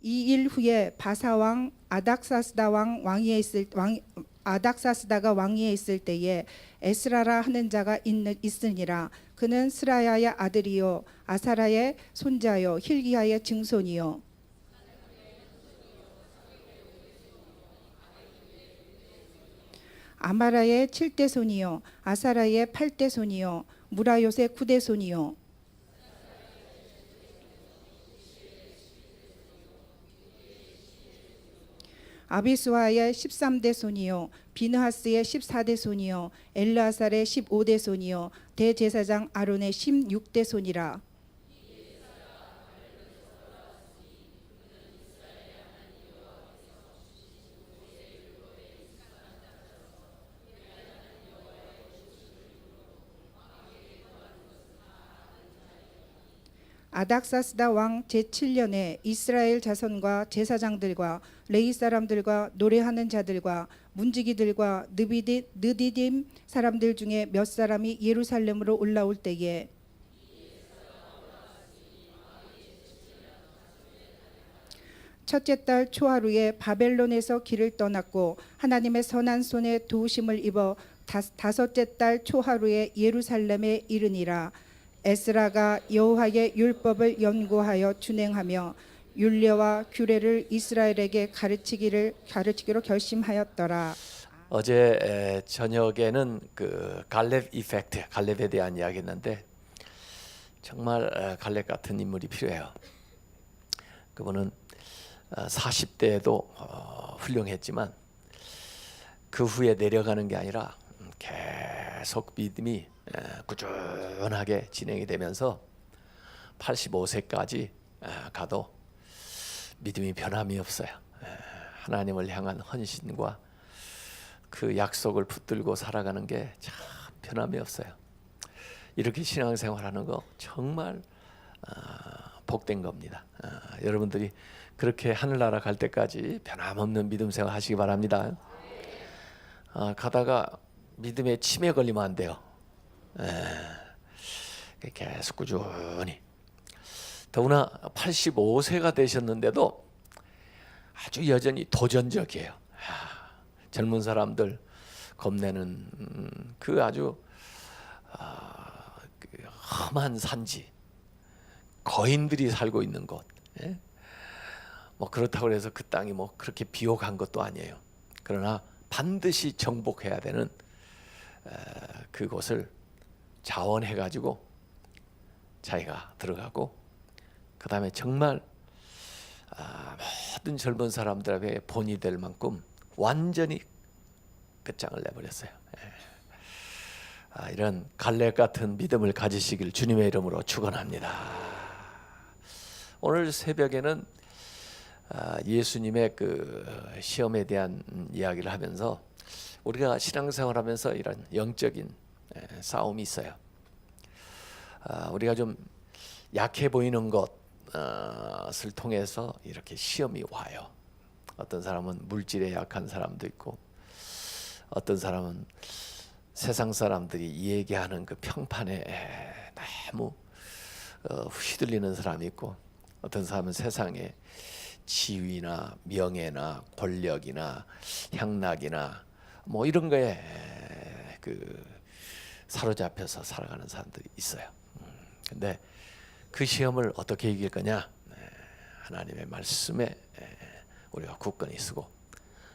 이 일 후에 바사 왕 아닥사스다가 왕위에 있을 때에 에스라라 하는 자가 있으니라. 그는 스라야의 아들이요 아사라의 손자요 힐기야의 증손이요 아마라의 7대 손이요 아사라의 8대 손이요 무라요의 9대 손이요 아비수아의 13대 손이요 비느하스의 14대 손이요 엘르아살의 15대 손이요 대제사장 아론의 16대 손이라. 아닥사스다 왕 제7년에 이스라엘 자손과 제사장들과 레위 사람들과 노래하는 자들과 문지기들과 느디딤 사람들 중에 몇 사람이 예루살렘으로 올라올 때에 첫째 달 초하루에 바벨론에서 길을 떠났고 하나님의 선한 손에 도우심을 입어 다섯째 달 초하루에 예루살렘에 이르니라. 에스라가 여호와의 율법을 연구하여 준행하며 율례와 규례를 이스라엘에게 가르치기로 결심하였더라. 어제 저녁에는 그 갈렙 이펙트, 갈렙에 대한 이야기했는데 정말 갈렙 같은 인물이 필요해요. 그분은 40대에도 훌륭했지만 그 후에 내려가는 게 아니라 계속 믿음이 꾸준하게 진행이 되면서 85세까지 가도 믿음이 변함이 없어요. 하나님을 향한 헌신과 그 약속을 붙들고 살아가는 게 참 변함이 없어요. 이렇게 신앙생활하는 거 정말 복된 겁니다. 여러분들이 그렇게 하늘나라 갈 때까지 변함없는 믿음 생활 하시기 바랍니다. 가다가 믿음에 치매 걸리면 안 돼요. 계속 꾸준히. 더구나 85세가 되셨는데도 아주 여전히 도전적이에요. 젊은 사람들 겁내는 그 아주 험한 산지, 거인들이 살고 있는 곳. 뭐 그렇다고 해서 그 땅이 뭐 그렇게 비옥한 것도 아니에요. 그러나 반드시 정복해야 되는 그곳을 자원해 가지고 자기가 들어가고, 그 다음에 정말 모든 젊은 사람들에게 본이 될 만큼 완전히 끝장을 내버렸어요. 이런 갈렙 같은 믿음을 가지시길 주님의 이름으로 축원합니다. 오늘 새벽에는 예수님의 그 시험에 대한 이야기를 하면서 우리가 신앙생활하면서 이런 영적인 싸움이 있어요. 우리가 좀 약해 보이는 것을 통해서 이렇게 시험이 와요. 어떤 사람은 물질에 약한 사람도 있고, 어떤 사람은 세상 사람들이 얘기하는 그 평판에 너무 휘둘리는 사람이 있고, 어떤 사람은 세상에 지위나 명예나 권력이나 향락이나 뭐 이런 거에 그 사로잡혀서 살아가는 사람들이 있어요. 근데 그 시험을 어떻게 이길 거냐? 하나님의 말씀에 우리가 굳건히 서고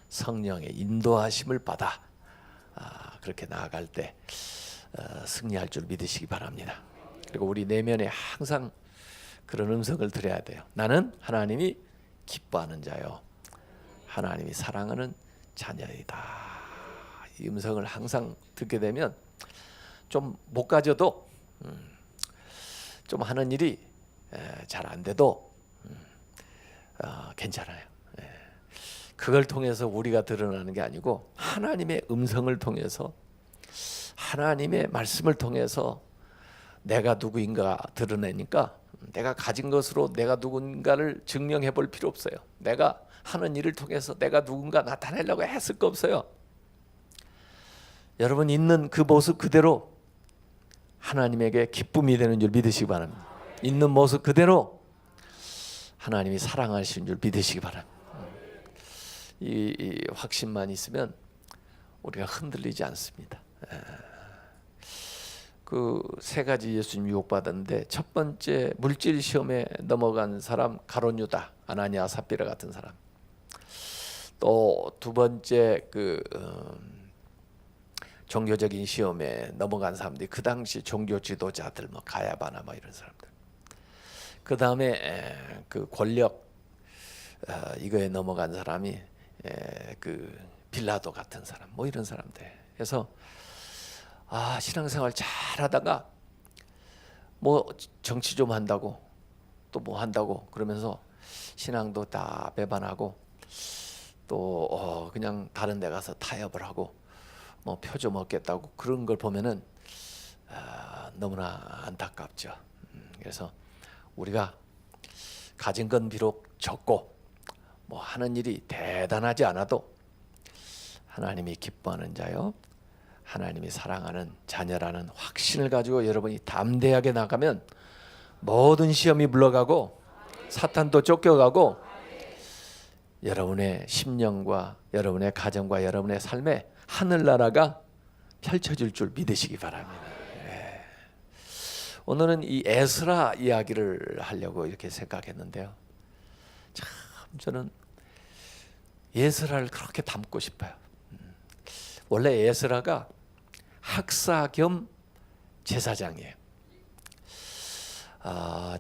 성령의 인도하심을 받아 그렇게 나아갈 때 승리할 줄 믿으시기 바랍니다. 그리고 우리 내면에 항상 그런 음성을 들어야 돼요. 나는 하나님이 기뻐하는 자요, 하나님이 사랑하는 자녀이다. 이 음성을 항상 듣게 되면 좀 못 가져도 좀 하는 일이 잘 안 돼도 괜찮아요. 그걸 통해서 우리가 드러나는 게 아니고 하나님의 음성을 통해서, 하나님의 말씀을 통해서 내가 누구인가 드러내니까 내가 가진 것으로 내가 누군가를 증명해 볼 필요 없어요. 내가 하는 일을 통해서 내가 누군가 나타내려고 했을 거 없어요. 여러분 있는 그 모습 그대로 하나님에게 기쁨이 되는 줄 믿으시기 바랍니다. 있는 모습 그대로 하나님이 사랑하시는 줄 믿으시기 바랍니다. 이 확신만 있으면 우리가 흔들리지 않습니다. 그 세 가지 예수님 유혹받았는데 첫 번째 물질 시험에 넘어간 사람 가룟 유다, 아나니아 삽비라 같은 사람. 또 두 번째 종교적인 시험에 넘어간 사람들이 그 당시 종교 지도자들 뭐 가야바나 뭐 이런 사람들. 그 다음에 그 권력 이거에 넘어간 사람이 그 빌라도 같은 사람 뭐 이런 사람들. 그래서 신앙생활 잘하다가 뭐 정치 좀 한다고 또 뭐 한다고 그러면서 신앙도 다 배반하고 또 그냥 다른 데 가서 타협을 하고 뭐 표 좀 얻겠다고 그런 걸 보면은 너무나 안타깝죠. 그래서 우리가 가진 건 비록 적고 뭐 하는 일이 대단하지 않아도 하나님이 기뻐하는 자요, 하나님이 사랑하는 자녀라는 확신을 가지고 여러분이 담대하게 나가면 모든 시험이 물러가고 사탄도 쫓겨가고 여러분의 심령과 여러분의 가정과 여러분의 삶에 하늘나라가 펼쳐질 줄 믿으시기 바랍니다. 오늘은 이 에스라 이야기를 하려고 이렇게 생각했는데요. 참 저는 에스라를 그렇게 닮고 싶어요. 원래 에스라가 학사 겸 제사장이에요.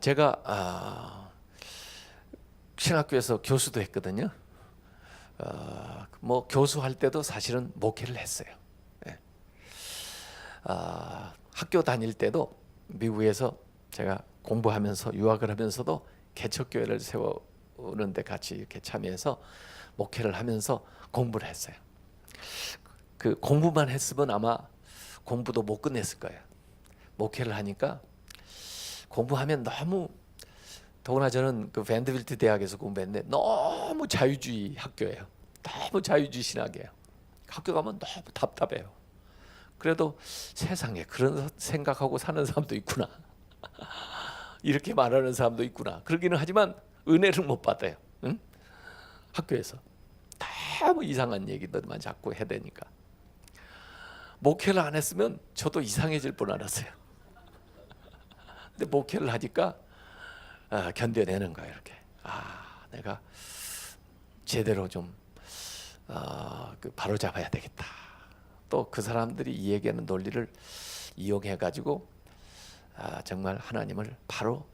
제가 신학교에서 교수도 했거든요. 뭐 교수할 때도 사실은 목회를 했어요. 학교 다닐 때도 미국에서 제가 공부하면서 유학을 하면서도 개척교회를 세우는데 같이 이렇게 참여해서 목회를 하면서 공부를 했어요. 그 공부만 했으면 아마 공부도 못 끝냈을 거예요. 목회를 하니까 공부하면 너무, 더구나 저는 그 밴드빌트 대학에서 공부했는데 너무 자유주의 학교예요. 너무 자유주의 신학이에요. 학교 가면 너무 답답해요. 그래도 세상에 그런 생각하고 사는 사람도 있구나. 이렇게 말하는 사람도 있구나. 그러기는 하지만 은혜를 못 받아요. 응? 학교에서 너무 이상한 얘기들만 자꾸 해야 되니까. 목회를 안 했으면 저도 이상해질 뻔 알았어요. 근데 목회를 하니까 견뎌내는 거예요. 이렇게 내가 제대로 좀 바로 잡아야 되겠다. 또 그 사람들이 이야기하는 논리를 이용해 가지고 정말 하나님을 바로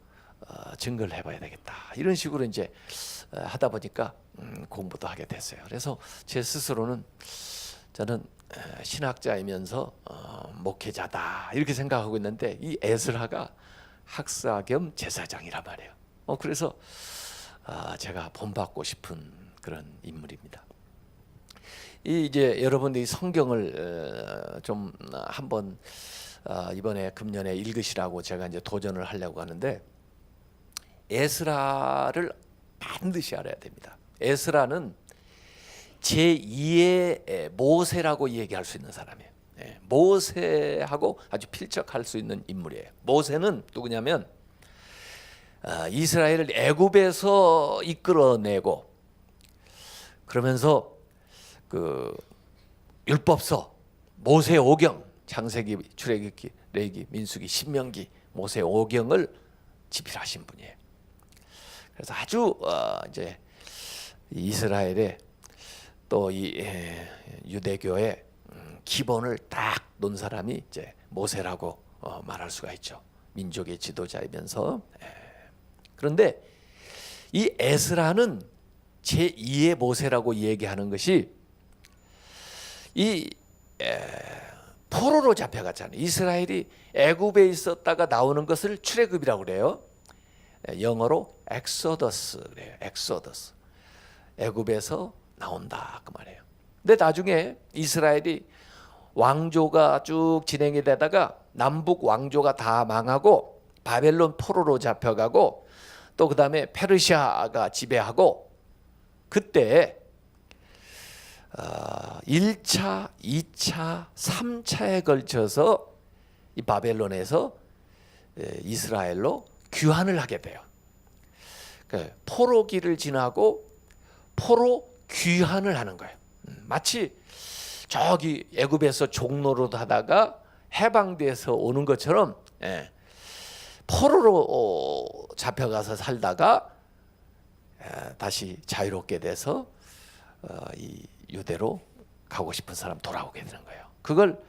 증거를 해봐야 되겠다. 이런 식으로 이제 하다 보니까 공부도 하게 됐어요. 그래서 제 스스로는 저는 신학자이면서 목회자다 이렇게 생각하고 있는데 이 에스라가 학사 겸 제사장이란 말이에요. 그래서 제가 본받고 싶은 그런 인물입니다. 이제 여러분들이 성경을 좀 한번 이번에 금년에 읽으시라고 제가 이제 도전을 하려고 하는데 에스라를 반드시 알아야 됩니다. 에스라는 제2의 모세라고 얘기할 수 있는 사람이에요. 모세하고 아주 필적할 수 있는 인물이에요. 모세는 누구냐면 이스라엘을 애굽에서 이끌어내고 그러면서 그 율법서, 모세 오경, 창세기, 출애굽기, 레위기, 민수기, 신명기, 모세 오경을 집필하신 분이에요. 그래서 아주 이제 이스라엘의 또 이 유대교의 기본을 딱 놓은 사람이 이제 모세라고 말할 수가 있죠. 민족의 지도자이면서. 그런데 이 에스라는 제2의 모세라고 얘기하는 것이 이 포로로 잡혀갔잖아요. 이스라엘이 애굽에 있었다가 나오는 것을 출애굽이라고 그래요. 영어로 엑소더스 그래요. 엑소더스. 애굽에서 나온다 그 말이에요. 근데 나중에 이스라엘이 왕조가 쭉 진행이 되다가 남북 왕조가 다 망하고 바벨론 포로로 잡혀가고 또 그 다음에 페르시아가 지배하고 그때 1차, 2차, 3차에 걸쳐서 이 바벨론에서 이스라엘로 귀환을 하게 돼요. 그러니까 포로기를 지나고 포로 귀환을 하는 거예요. 마치 저기 애굽에서 종로로 하다가 해방돼서 오는 것처럼 포로로 잡혀가서 살다가 다시 자유롭게 돼서 이 유대로 가고 싶은 사람 돌아오게 되는 거예요. 그걸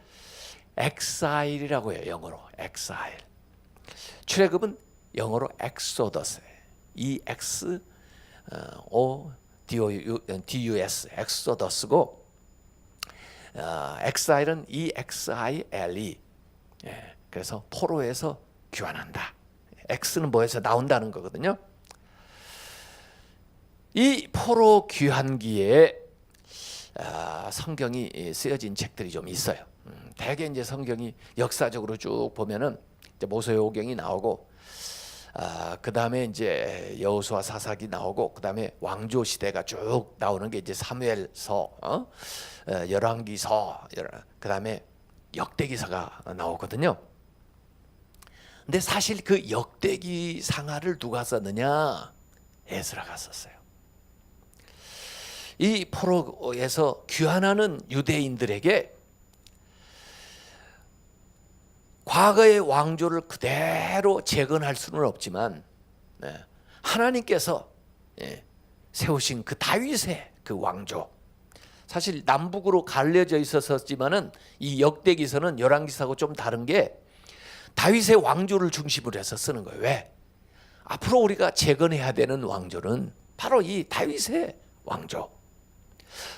엑사일이라고 해요. 영어로 엑사일. 출애굽은 영어로 엑소더스. EX O DUS 엑소더스고 엑사일은 EXILE. 그래서 포로에서 귀환한다. X는 뭐에서 나온다는 거거든요. 이 포로 귀환기에 성경이 쓰여진 책들이 좀 있어요. 대개 이제 성경이 역사적으로 쭉 보면은 이제 모세오경이 나오고, 그 다음에 이제 여호수아 사사기 나오고, 그 다음에 왕조 시대가 쭉 나오는 게 이제 사무엘서, 열왕기서, 그 다음에 역대기서가 나오거든요. 근데 사실 그 역대기 상하를 누가 썼느냐? 에스라가 썼어요. 이 포로에서 귀환하는 유대인들에게 과거의 왕조를 그대로 재건할 수는 없지만 하나님께서 세우신 그 다윗의 그 왕조, 사실 남북으로 갈려져 있었지만은 이 역대기서는 열왕기서하고 좀 다른 게 다윗의 왕조를 중심으로 해서 쓰는 거예요. 왜? 앞으로 우리가 재건해야 되는 왕조는 바로 이 다윗의 왕조.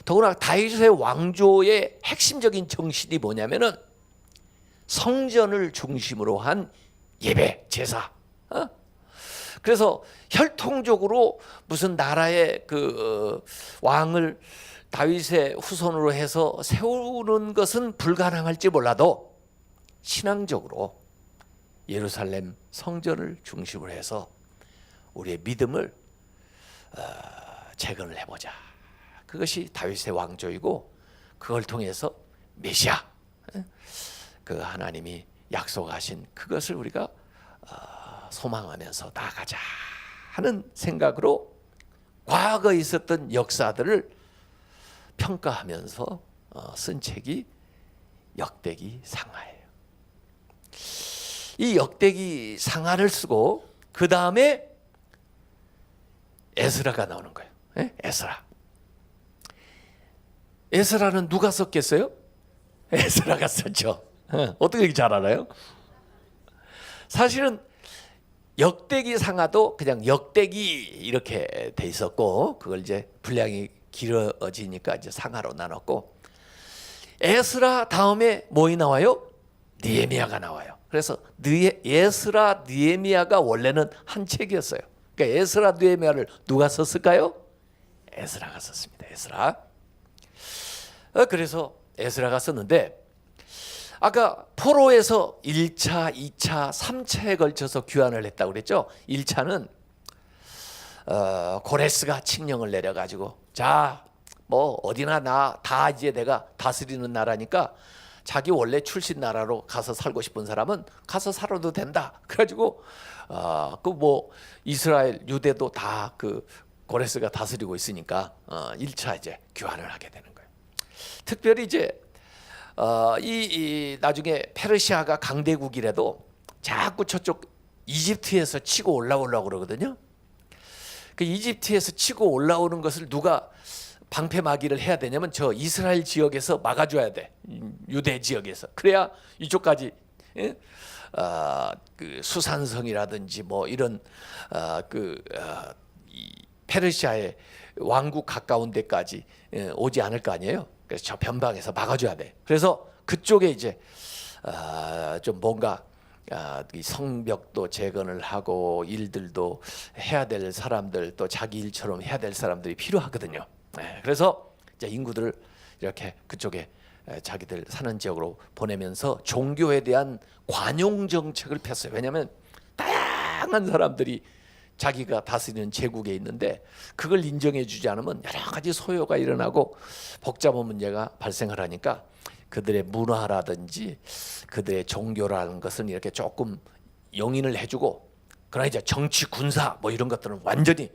더구나 다윗의 왕조의 핵심적인 정신이 뭐냐면은 성전을 중심으로 한 예배, 제사. 그래서 혈통적으로 무슨 나라의 그 왕을 다윗의 후손으로 해서 세우는 것은 불가능할지 몰라도 신앙적으로 예루살렘 성전을 중심으로 해서 우리의 믿음을 재건을 해보자. 그것이 다윗의 왕조이고, 그걸 통해서 메시아, 그 하나님이 약속하신 그것을 우리가 소망하면서 나아가자 하는 생각으로 과거에 있었던 역사들을 평가하면서 쓴 책이 역대기 상하예요. 이 역대기 상하를 쓰고 그 다음에 에스라가 나오는 거예요. 에스라. 에스라는 누가 썼겠어요? 에스라가 썼죠. 어떻게 이렇게 잘 알아요? 사실은 역대기 상하도 그냥 역대기 이렇게 돼 있었고, 그걸 이제 분량이 길어지니까 이제 상하로 나눴고, 에스라 다음에 뭐이 나와요? 느헤미야가 나와요. 그래서 에스라 느헤미야가 원래는 한 책이었어요. 그러니까 에스라 느헤미야를 누가 썼을까요? 에스라가 썼습니다. 에스라. 그래서 에스라가 썼는데, 아까 포로에서 1차, 2차, 3차에 걸쳐서 귀환을 했다고 그랬죠. 1차는 고레스가 칙령을 내려가지고, 자, 뭐 어디나 나 다 이제 내가 다스리는 나라니까 자기 원래 출신 나라로 가서 살고 싶은 사람은 가서 살아도 된다. 그래가지고 그 뭐 이스라엘 유대도 다 그 고레스가 다스리고 있으니까 1차 이제 귀환을 하게 되는 거예요. 특별히 이제 이 나중에 페르시아가 강대국이라도 자꾸 저쪽 이집트에서 치고 올라오려고 그러거든요. 그 이집트에서 치고 올라오는 것을 누가 방패막이를 해야 되냐면 저 이스라엘 지역에서 막아줘야 돼. 유대 지역에서. 그래야 이쪽까지 그 수산성이라든지 뭐 이런 이 페르시아의 왕국 가까운 데까지 오지 않을 거 아니에요. 그래서 저 변방에서 막아줘야 돼. 그래서 그쪽에 이제 좀 뭔가 이 성벽도 재건을 하고 일들도 해야 될 사람들, 또 자기 일처럼 해야 될 사람들이 필요하거든요. 그래서 이제 인구들을 이렇게 그쪽에 자기들 사는 지역으로 보내면서 종교에 대한 관용 정책을 폈어요. 왜냐하면 다양한 사람들이 자기가 다스리는 제국에 있는데 그걸 인정해 주지 않으면 여러 가지 소요가 일어나고 복잡한 문제가 발생을 하니까 그들의 문화라든지 그들의 종교라는 것은 이렇게 조금 용인을 해주고 그러나 이제 정치, 군사 뭐 이런 것들은 완전히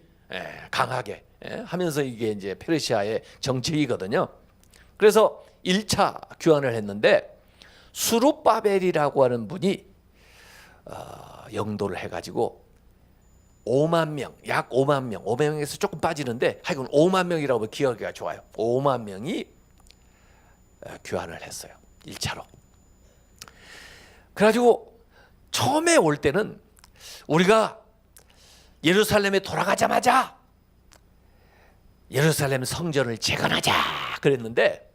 강하게 하면서 이게 이제 페르시아의 정책이거든요. 그래서 1차 귀환을 했는데 수룹바벨이라고 하는 분이 영도를 해가지고 5만 명, 약 5만 명, 500명에서 조금 빠지는데 하여간 5만 명이라고 하면 기억하기가 좋아요. 5만 명이 귀환을 했어요. 1차로. 그래가지고 처음에 올 때는 우리가 예루살렘에 돌아가자마자 예루살렘 성전을 재건하자 그랬는데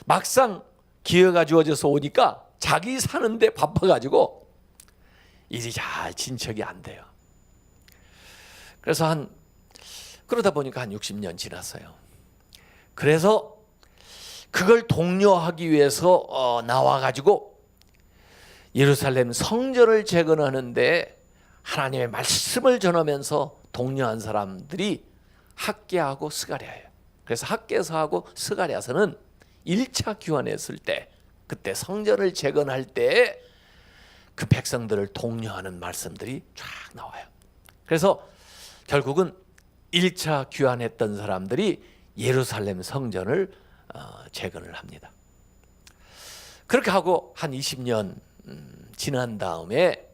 막상 기회가 주어져서 오니까 자기 사는데 바빠가지고 일이 잘 진척이 안 돼요. 그래서 그러다 보니까 한 60년 지났어요. 그래서 그걸 독려하기 위해서 나와가지고 예루살렘 성전을 재건하는데 하나님의 말씀을 전하면서 독려한 사람들이 학개하고 스가랴예요. 그래서 학개서하고 스가랴서는 1차 귀환했을 때 그때 성전을 재건할 때 그 백성들을 독려하는 말씀들이 쫙 나와요. 그래서 결국은 1차 귀환했던 사람들이 예루살렘 성전을 재건을 합니다. 그렇게 하고 한 20년 지난 다음에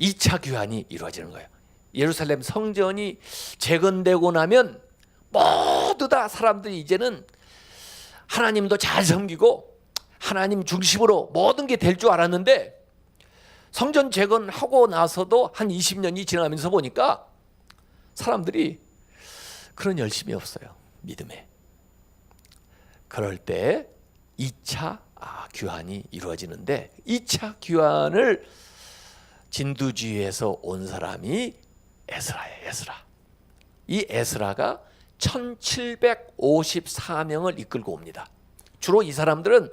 2차 귀환이 이루어지는 거예요. 예루살렘 성전이 재건되고 나면 모두 다 사람들이 이제는 하나님도 잘 섬기고 하나님 중심으로 모든 게 될 줄 알았는데 성전 재건하고 나서도 한 20년이 지나면서 보니까 사람들이 그런 열심이 없어요. 믿음에. 그럴 때 2차 귀환이 이루어지는데 2차 귀환을 진두지휘에서 온 사람이 에스라예요. 에스라. 이 에스라가 1754명을 이끌고 옵니다. 주로 이 사람들은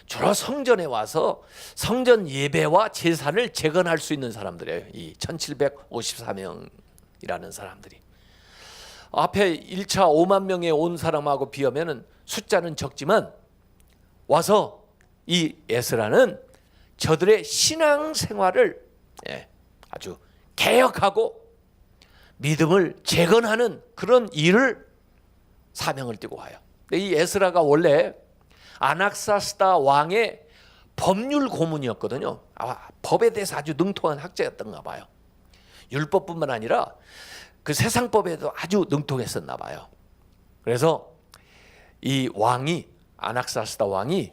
주로 성전에 와서 성전 예배와 제사를 재건할 수 있는 사람들이에요. 이 1754명이라는 사람들이. 앞에 1차 5만 명에 온 사람하고 비하면 숫자는 적지만 와서 이 에스라는 저들의 신앙생활을 아주 개혁하고 믿음을 재건하는 그런 일을 사명을 띠고 와요. 이 에스라가 원래 아낙사스다 왕의 법률 고문이었거든요. 법에 대해서 아주 능통한 학자였던가 봐요. 율법뿐만 아니라 그 세상법에도 아주 능통했었나 봐요. 그래서 이 왕이 아낙사스다 왕이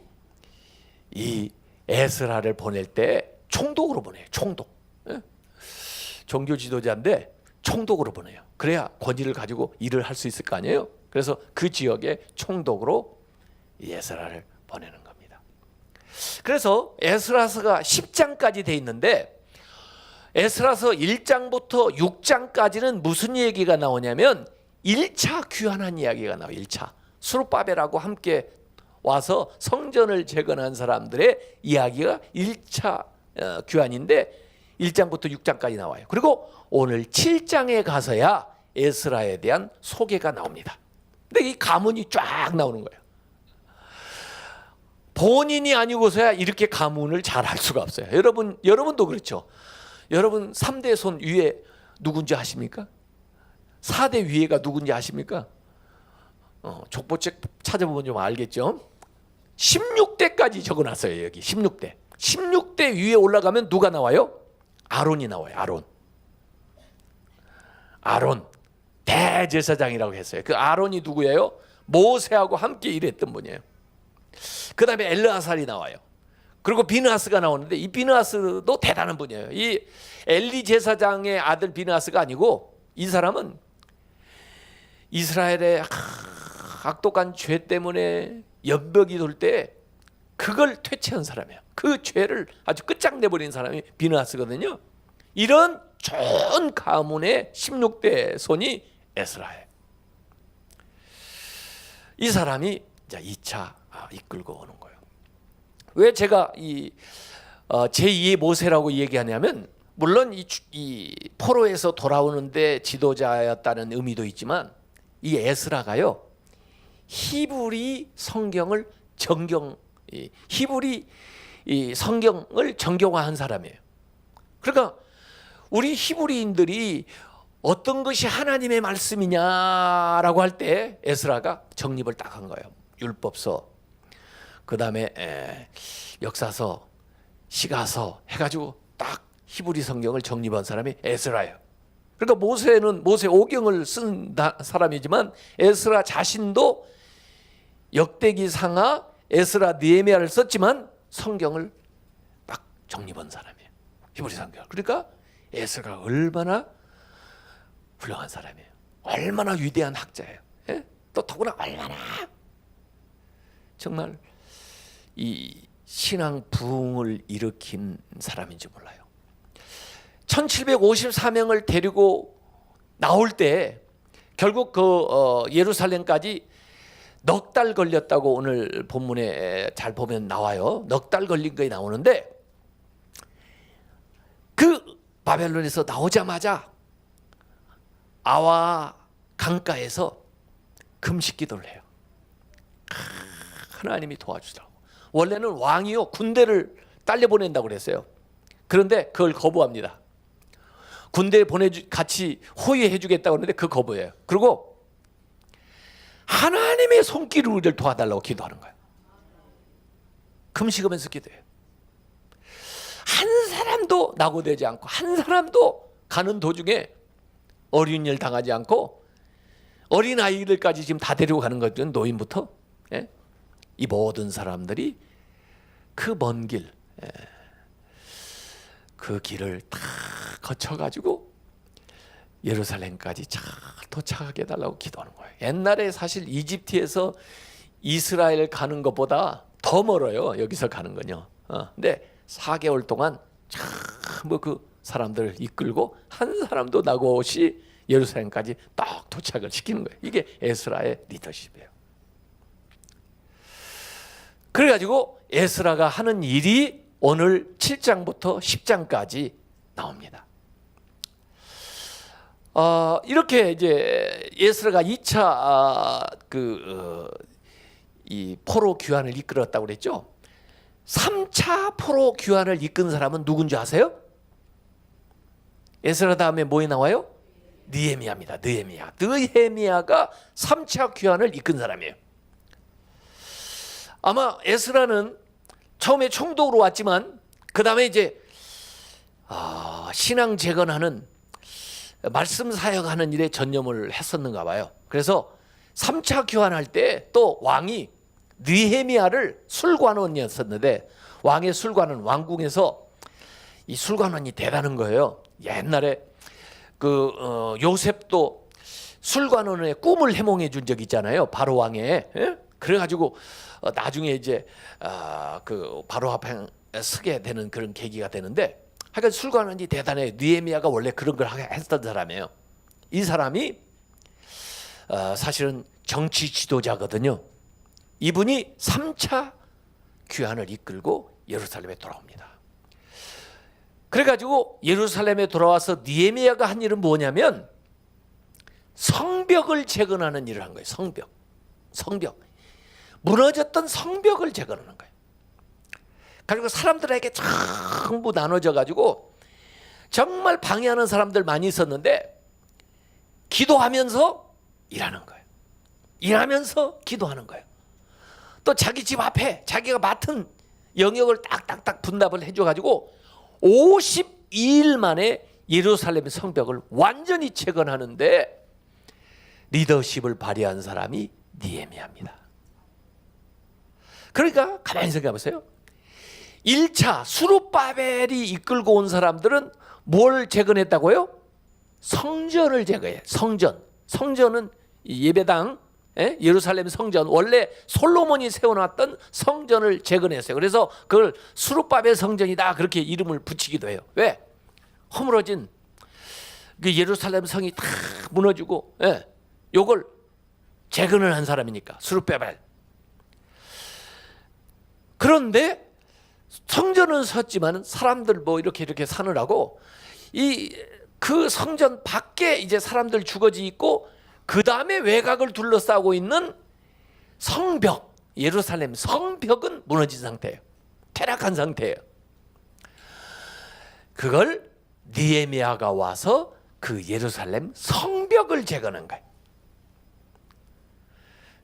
이 에스라를 보낼 때 총독으로 보내요. 총독. 종교 지도자인데 총독으로 보내요. 그래야 권위를 가지고 일을 할 수 있을 거 아니에요. 그래서 그 지역에 총독으로 에스라를 보내는 겁니다. 그래서 에스라서가 10장까지 돼 있는데 에스라서 1장부터 6장까지는 무슨 얘기가 나오냐면 1차 귀환한 이야기가 나와요. 1차 수룹바벨하고 함께 와서 성전을 재건한 사람들의 이야기가 1차 귀환인데 1장부터 6장까지 나와요. 그리고 오늘 7장에 가서야 에스라에 대한 소개가 나옵니다. 근데 이 가문이 쫙 나오는 거예요. 본인이 아니고서야 이렇게 가문을 잘 할 수가 없어요. 여러분도 그렇죠. 여러분 3대 손 위에 누군지 아십니까? 4대 위에가 누군지 아십니까? 족보책 찾아보면 좀 알겠죠. 16대까지 적어놨어요. 여기 16대. 16대 위에 올라가면 누가 나와요? 아론이 나와요. 아론 대제사장이라고 했어요. 그 아론이 누구예요? 모세하고 함께 일했던 분이에요. 그 다음에 엘르아살이 나와요. 그리고 비느하스가 나오는데 이 비느하스도 대단한 분이에요. 이 엘리 제사장의 아들 비느하스가 아니고 이 사람은 이스라엘의 악독한 죄 때문에 연병이 돌 때 그걸 퇴치한 사람이에요. 그 죄를 아주 끝장내버린 사람이 비느하스거든요. 이런 좋은 가문의 16대 손이 에스라예요. 이 사람이 이제 2차 이끌고 오는 거예요. 왜 제가 이 제2의 모세라고 얘기하냐면 물론 이 포로에서 돌아오는데 지도자였다는 의미도 있지만 이 에스라가요 히브리 성경을 히브리 이 성경을 정교화한 사람이에요. 그러니까 우리 히브리인들이 어떤 것이 하나님의 말씀이냐라고 할 때 에스라가 정립을 딱 한 거예요. 율법서, 그 다음에 역사서, 시가서 해가지고 딱 히브리 성경을 정립한 사람이 에스라예요. 그러니까 모세는 모세 오경을 쓴 사람이지만 에스라 자신도 역대기상하, 에스라, 느헤미야를 썼지만 성경을 딱 정립한 사람이에요. 히브리 성경. 그러니까 에스라가 얼마나 훌륭한 사람이에요. 얼마나 위대한 학자예요. 예? 또 더구나 얼마나 정말 이 신앙 부흥을 일으킨 사람인지 몰라요. 1754명을 데리고 나올 때 결국 예루살렘까지 넉 달 걸렸다고 오늘 본문에 잘 보면 나와요. 넉 달 걸린 거에 나오는데 그 바벨론에서 나오자마자 아와 강가에서 금식 기도를 해요. 하나님이 도와주더라고. 원래는 왕이요 군대를 딸려 보낸다고 그랬어요. 그런데 그걸 거부합니다. 군대에 같이 호위해 주겠다고 하는데 그 거부해요. 그리고 하나님의 손길을 우리를 도와달라고 기도하는 거예요. 금식하면서 기도해요. 한 사람도 낙오되지 않고 한 사람도 가는 도중에 어린이를 당하지 않고 어린아이들까지 지금 다 데리고 가는 거죠. 노인부터. 예? 이 모든 사람들이 그 먼 길, 그 길을 다 거쳐가지고 예루살렘까지 잘 도착하게 해달라고 기도하는 거예요. 옛날에 사실 이집트에서 이스라엘 가는 것보다 더 멀어요. 여기서 가는 건요. 근데 4개월 동안 전부 그 사람들을 이끌고 한 사람도 나고 없이 예루살렘까지 딱 도착을 시키는 거예요. 이게 에스라의 리더십이에요. 그래가지고 에스라가 하는 일이 오늘 7장부터 10장까지 나옵니다. 이렇게 이제 에스라가 2차 이 포로 귀환을 이끌었다고 그랬죠. 3차 포로 귀환을 이끈 사람은 누군지 아세요? 에스라 다음에 뭐에 나와요? 느헤미야입니다. 느헤미야가 3차 귀환을 이끈 사람이에요. 아마 에스라는 처음에 총독으로 왔지만 그 다음에 이제 신앙 재건하는 말씀 사역하는 일에 전념을 했었는가 봐요. 그래서 3차 교환할 때 또 왕이 느헤미야를 술관원이었었는데 왕의 술관원, 왕궁에서 이 술관원이 대단한 거예요. 옛날에 요셉도 술관원의 꿈을 해몽해 준 적 있잖아요. 바로 왕의. 예? 그래가지고 나중에 이제 그 바로 앞에 서게 되는 그런 계기가 되는데 하여간 술관원이 대단해요. 느헤미야가 원래 그런 걸 했던 사람이에요. 이 사람이 사실은 정치 지도자거든요. 이분이 3차 귀환을 이끌고 예루살렘에 돌아옵니다. 그래가지고 예루살렘에 돌아와서 느헤미야가 한 일은 뭐냐면 성벽을 재건하는 일을 한 거예요. 성벽. 무너졌던 성벽을 재건하는 거예요. 그리고 사람들에게 전부 나눠져 가지고 정말 방해하는 사람들 많이 있었는데 기도하면서 일하는 거예요. 일하면서 기도하는 거예요. 또 자기 집 앞에 자기가 맡은 영역을 딱딱딱 분담을 해줘 가지고 52일 만에 예루살렘 성벽을 완전히 재건하는데 리더십을 발휘한 사람이 느헤미야입니다. 그러니까 가만히 생각해 보세요. 1차 수룹바벨이 이끌고 온 사람들은 뭘 재건했다고요? 성전을 재건해요. 성전은 예배당, 예루살렘 성전, 원래 솔로몬이 세워놨던 성전을 재건했어요. 그래서 그걸 수룹바벨 성전이다 그렇게 이름을 붙이기도 해요. 왜? 허물어진 그 예루살렘 성이 다 무너지고 요걸 재건을 한 사람이니까 수룹바벨. 그런데 성전은 섰지만 사람들 뭐 이렇게 사느라고 그 성전 밖에 이제 사람들 주거지 있고 그 다음에 외곽을 둘러싸고 있는 성벽, 예루살렘 성벽은 무너진 상태예요. 퇴락한 상태예요. 그걸 느헤미야가 와서 그 예루살렘 성벽을 재건한 거예요.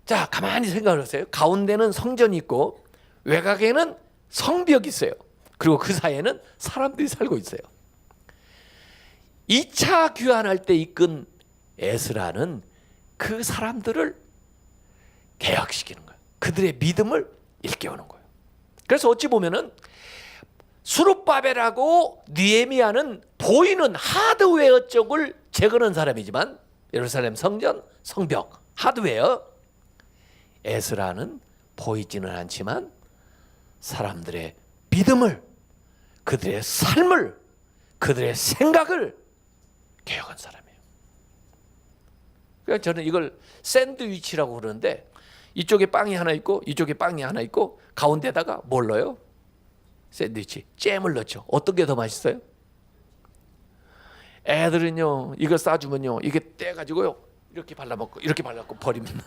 자, 가만히 생각을 하세요. 가운데는 성전이 있고 외곽에는 성벽이 있어요. 그리고 그 사이에는 사람들이 살고 있어요. 2차 귀환할 때 이끈 에스라는 그 사람들을 개혁시키는 거예요. 그들의 믿음을 일깨우는 거예요. 그래서 어찌 보면은 수룹바벨하고 느헤미야는 보이는 하드웨어 쪽을 재건한 사람이지만 예루살렘 성전, 성벽, 하드웨어, 에스라는 보이지는 않지만 사람들의 믿음을, 그들의 삶을, 그들의 생각을 개혁한 사람이에요. 그러니까 저는 이걸 샌드위치라고 그러는데 이쪽에 빵이 하나 있고 이쪽에 빵이 하나 있고 가운데다가 뭘 넣어요? 샌드위치, 잼을 넣죠. 어떤 게 더 맛있어요? 애들은요, 이거 싸주면요, 이게 떼가지고요, 이렇게 발라먹고 이렇게 발라먹고 버립니다.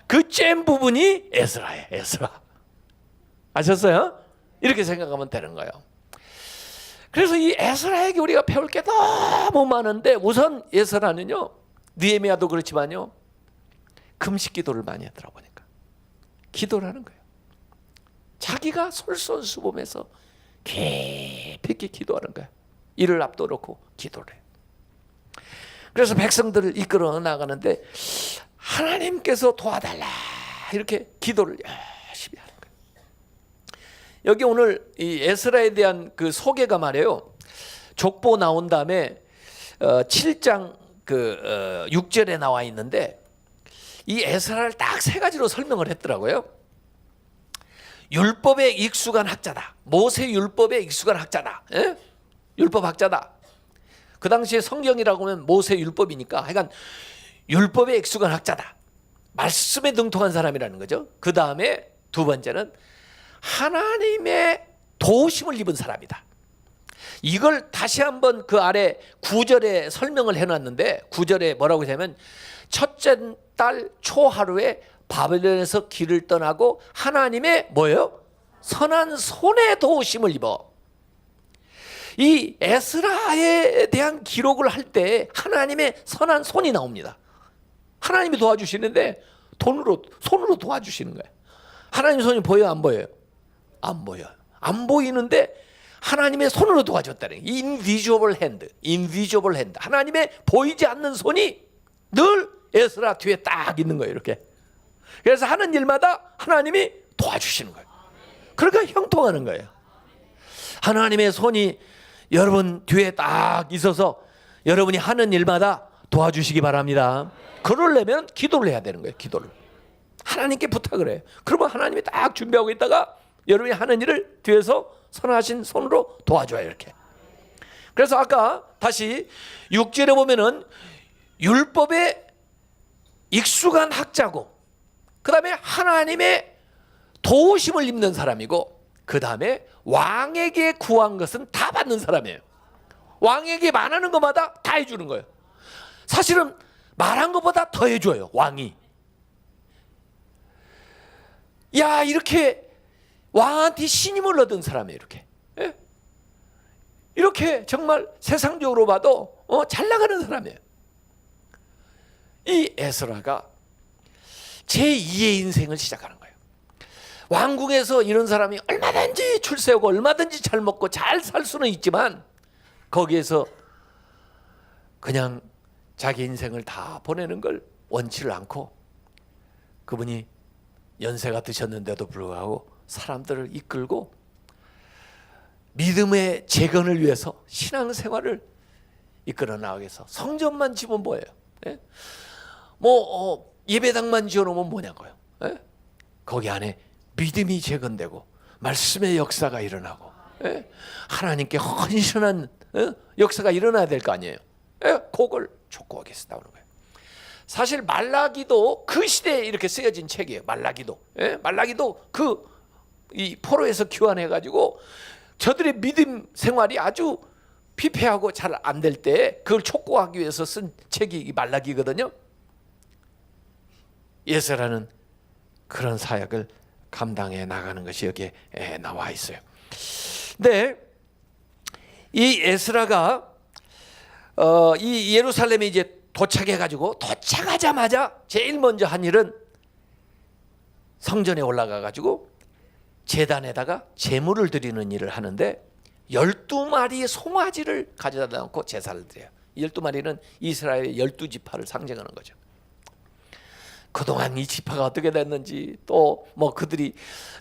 그 잼 부분이 에스라예요. 에스라. 아셨어요? 이렇게 생각하면 되는 거예요. 그래서 이 에스라에게 우리가 배울 게 너무 많은데 우선 에스라는요, 느헤미야도 그렇지만요, 금식 기도를 많이 하더라 보니까 기도를 하는 거예요. 자기가 솔선수범해서 깊이 기도하는 거예요. 이를 앞둬 놓고 기도를 해요. 그래서 백성들을 이끌어 나가는데 하나님께서 도와달라 이렇게 기도를 열심히 하는 거예요. 여기 오늘 이 에스라에 대한 그 소개가 말이에요. 족보 나온 다음에 7장 6절에 나와 있는데 이 에스라를 딱 세 가지로 설명을 했더라고요. 율법에 익숙한 학자다. 모세 율법에 익숙한 학자다. 예? 율법 학자다. 그 당시에 성경이라고 하면 모세 율법이니까 하여간 율법에 익숙한 학자다. 말씀에 능통한 사람이라는 거죠. 그 다음에 두 번째는 하나님의 도우심을 입은 사람이다. 이걸 다시 한번 그 아래 9절에 설명을 해놨는데 9절에 뭐라고 하냐면 첫째 달 초하루에 바벨론에서 길을 떠나고 하나님의 뭐예요? 선한 손에 도우심을 입어. 이 에스라에 대한 기록을 할 때 하나님의 선한 손이 나옵니다. 하나님이 도와주시는데 손으로 도와주시는 거예요. 하나님 손이 보여요, 안 보여요? 안 보여요. 안 보이는데 하나님의 손으로 도와줬다는 거예요. invisible hand. 하나님의 보이지 않는 손이 늘 에스라 뒤에 딱 있는 거예요, 이렇게. 그래서 하는 일마다 하나님이 도와주시는 거예요. 그러니까 형통하는 거예요. 하나님의 손이 여러분 뒤에 딱 있어서 여러분이 하는 일마다 도와주시기 바랍니다. 그러려면 기도를 해야 되는 거예요. 기도를 하나님께 부탁을 해요. 그러면 하나님이 딱 준비하고 있다가 여러분이 하는 일을 뒤에서 선하신 손으로 도와줘요, 이렇게. 그래서 아까 다시 6절에 보면은 율법에 익숙한 학자고 그 다음에 하나님의 도우심을 입는 사람이고 그 다음에 왕에게 구한 것은 다 받는 사람이에요. 왕에게 말하는 것마다 다 해주는 거예요. 사실은 말한 것보다 더 해줘요, 왕이. 야, 이렇게 왕한테 신임을 얻은 사람이에요, 이렇게. 예? 이렇게 정말 세상적으로 봐도 잘 나가는 사람이에요. 이 에스라가 제2의 인생을 시작하는 거예요. 왕궁에서 이런 사람이 얼마든지 출세하고 얼마든지 잘 먹고 잘 살 수는 있지만 거기에서 그냥 자기 인생을 다 보내는 걸 원치를 않고 그분이 연세가 드셨는데도 불구하고 사람들을 이끌고 믿음의 재건을 위해서 신앙생활을 이끌어 나가기 위해서 성전만 지면 뭐예요? 예? 예배당만 지어놓으면 뭐냐고요? 예? 거기 안에 믿음이 재건되고 말씀의 역사가 일어나고 예? 하나님께 헌신한 역사가 일어나야 될 거 아니에요? 예? 그걸 촉구하기 위해서 나오는 거예요. 사실 말라기도 그 시대에 이렇게 쓰여진 책이에요. 말라기도. 예? 말라기도 이 포로에서 귀환해가지고 저들의 믿음 생활이 아주 피폐하고 잘 안 될 때 그걸 촉구하기 위해서 쓴 책이 이 말라기거든요. 에스라는 그런 사역을 감당해 나가는 것이 여기에 나와 있어요. 근데 이 에스라가 이 예루살렘에 이제 도착해가지고 도착하자마자 제일 먼저 한 일은 성전에 올라가가지고 제단에다가 제물을 드리는 일을 하는데 12마리의 송아지를 가져다 놓고 제사를 드려요. 12마리는 이스라엘의 12지파를 상징하는 거죠. 그동안 이 지파가 어떻게 됐는지 또 뭐 그들이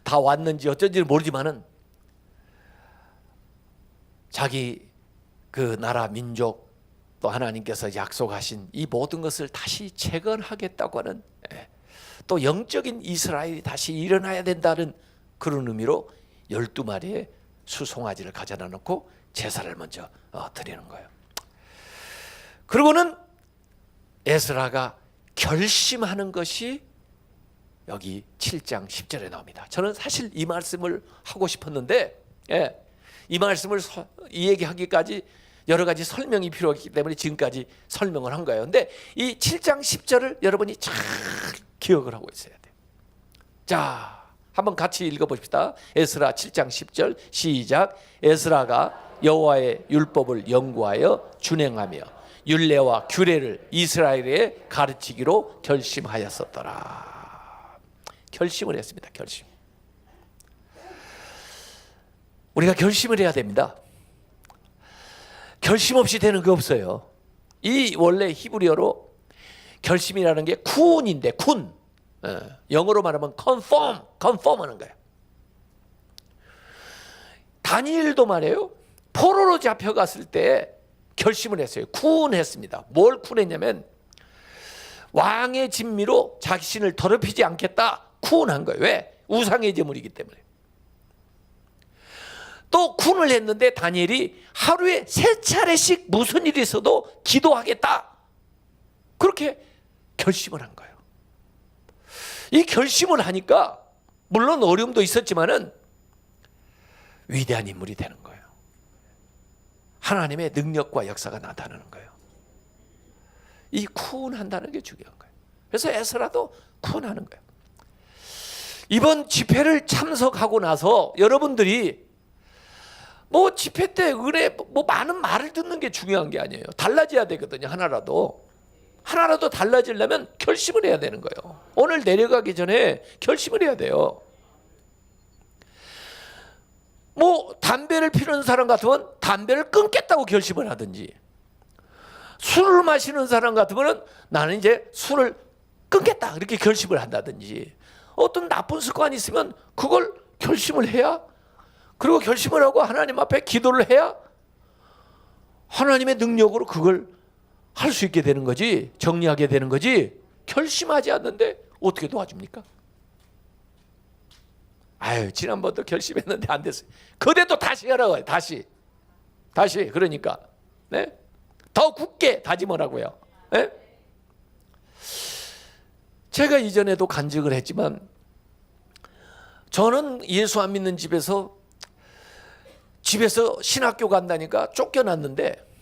다 왔는지 어쩐지는 모르지만은 자기 그 나라 민족 또 하나님께서 약속하신 이 모든 것을 다시 재건하겠다고 하는 또 영적인 이스라엘이 다시 일어나야 된다는 그런 의미로 12마리의 수송아지를 가져다 놓고 제사를 먼저 드리는 거예요. 그리고는 에스라가 결심하는 것이 여기 7장 10절에 나옵니다. 저는 사실 이 말씀을 하고 싶었는데 이 말씀을 이 얘기하기까지 여러 가지 설명이 필요하기 때문에 지금까지 설명을 한 거예요. 근데 이 7장 10절을 여러분이 잘 기억을 하고 있어야 돼요. 자, 한번 같이 읽어봅시다. 에스라 7장 10절 시작. 에스라가 여호와의 율법을 연구하여 준행하며 율례와 규례를 이스라엘에 가르치기로 결심하였었더라. 결심을 했습니다. 결심. 우리가 결심을 해야 됩니다. 결심 없이 되는 게 없어요. 이 원래 히브리어로 결심이라는 게 쿤인데 쿤. 영어로 말하면 conform 하는 거예요. 다니엘도 말이에요. 포로로 잡혀갔을 때 결심을 했어요. 쿤했습니다. 뭘 쿤했냐면 왕의 진미로 자신을 더럽히지 않겠다. 쿤한 거예요. 왜? 우상의 제물이기 때문에. 또 쿤을 했는데 다니엘이 하루에 3차례씩 무슨 일이 있어도 기도하겠다. 그렇게 결심을 한 거예요. 이 결심을 하니까 물론 어려움도 있었지만은 위대한 인물이 되는 거예요. 하나님의 능력과 역사가 나타나는 거예요. 이 쿤한다는 게 중요한 거예요. 그래서 에스라도 쿤하는 거예요. 이번 집회를 참석하고 나서 여러분들이 뭐 집회 때 은혜 뭐 많은 말을 듣는 게 중요한 게 아니에요. 달라져야 되거든요. 하나라도 달라지려면 결심을 해야 되는 거예요. 오늘 내려가기 전에 결심을 해야 돼요. 뭐 담배를 피우는 사람 같으면 담배를 끊겠다고 결심을 하든지, 술을 마시는 사람 같으면 나는 이제 술을 끊겠다 이렇게 결심을 한다든지, 어떤 나쁜 습관이 있으면 그걸 결심을 해야, 그리고 결심을 하고 하나님 앞에 기도를 해야 하나님의 능력으로 그걸 할 수 있게 되는 거지, 정리하게 되는 거지. 결심하지 않는데 어떻게 도와줍니까? 아유, 지난번도 결심했는데 안 됐어요. 그때도 다시 하라고 해요. 다시 그러니까 네? 더 굳게 다짐하라고요. 네? 제가 이전에도 간증을 했지만 저는 예수 안 믿는 집에서 신학교 간다니까 쫓겨났는데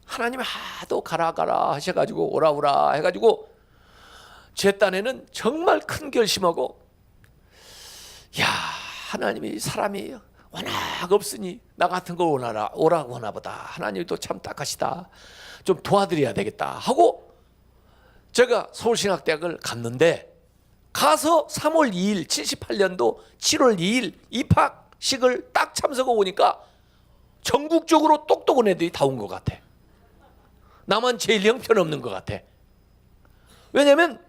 하나님이 하도 가라 하셔가지고 오라 해가지고 제 딴에는 정말 큰 결심하고, 야, 하나님이 사람이 워낙 없으니 나 같은 걸 오라고 하나 보다. 하나님도 참 딱하시다. 좀 도와드려야 되겠다 하고 제가 서울신학대학을 갔는데, 가서 3월 2일 78년도 7월 2일 입학식을 딱 참석하고 오니까 전국적으로 똑똑한 애들이 다 온 것 같아. 나만 제일 형편없는 것 같아. 왜냐면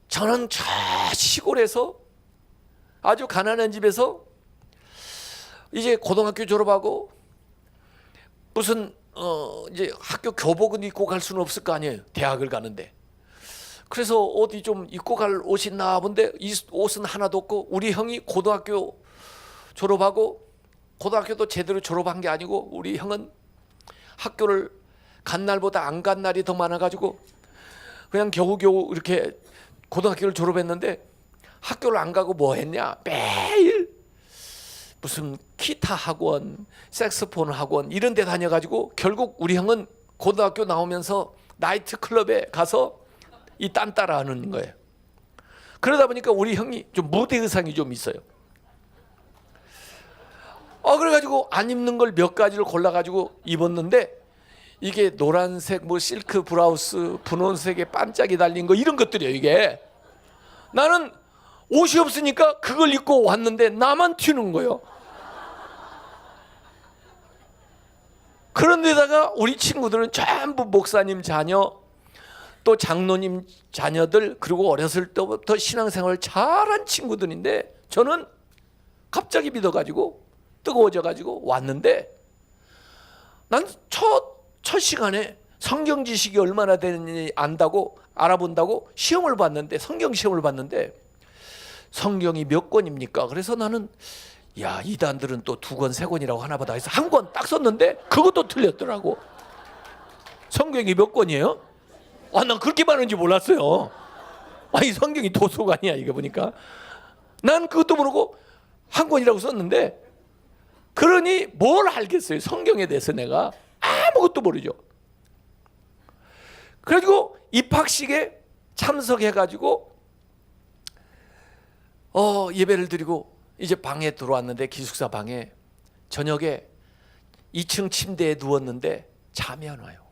저는 저 시골에서 아주 가난한 집에서 이제 고등학교 졸업하고 무슨 이제 학교 교복은 입고 갈 수는 없을 거 아니에요. 대학을 가는데. 그래서 어디 좀 입고 갈 옷이 있나 본데 이 옷은 하나도 없고, 우리 형이 고등학교 졸업하고, 고등학교도 제대로 졸업한 게 아니고 우리 형은 학교를 간 날보다 안 간 날이 더 많아가지고 그냥 겨우겨우 이렇게 고등학교를 졸업했는데, 학교를 안 가고 뭐 했냐, 매일 무슨 기타 학원, 색소폰 학원 이런 데 다녀가지고 결국 우리 형은 고등학교 나오면서 나이트 클럽에 가서 이 딴따라 하는 거예요. 그러다 보니까 우리 형이 좀 무대 의상이 좀 있어요. 그래가지고 안 입는 걸 몇 가지를 골라가지고 입었는데 이게 노란색 뭐 실크 브라우스 분홍색에 반짝이 달린 거 이런 것들이에요. 이게 나는 옷이 없으니까 그걸 입고 왔는데 나만 튀는 거예요. 그런데다가 우리 친구들은 전부 목사님 자녀 또 장로님 자녀들 그리고 어렸을 때부터 신앙생활을 잘한 친구들인데 저는 갑자기 믿어가지고 뜨거워져가지고 왔는데 난 첫 시간에 성경 지식이 얼마나 되는지 안다고 알아본다고 시험을 봤는데 성경 시험을 봤는데 성경이 몇 권입니까? 그래서 나는 야 이단들은 또 2권 3권이라고 하나 보다 해서 한 권 딱 썼는데 그것도 틀렸더라고. 성경이 몇 권이에요? 난 그렇게 많은지 몰랐어요. 이 성경이 도서관이야 이거 보니까. 난 그것도 모르고 한 권이라고 썼는데 그러니 뭘 알겠어요. 성경에 대해서 내가 아무것도 모르죠. 그래가지고 입학식에 참석해가지고 예배를 드리고 이제 방에 들어왔는데 기숙사 방에 저녁에 2층 침대에 누웠는데 잠이 안 와요.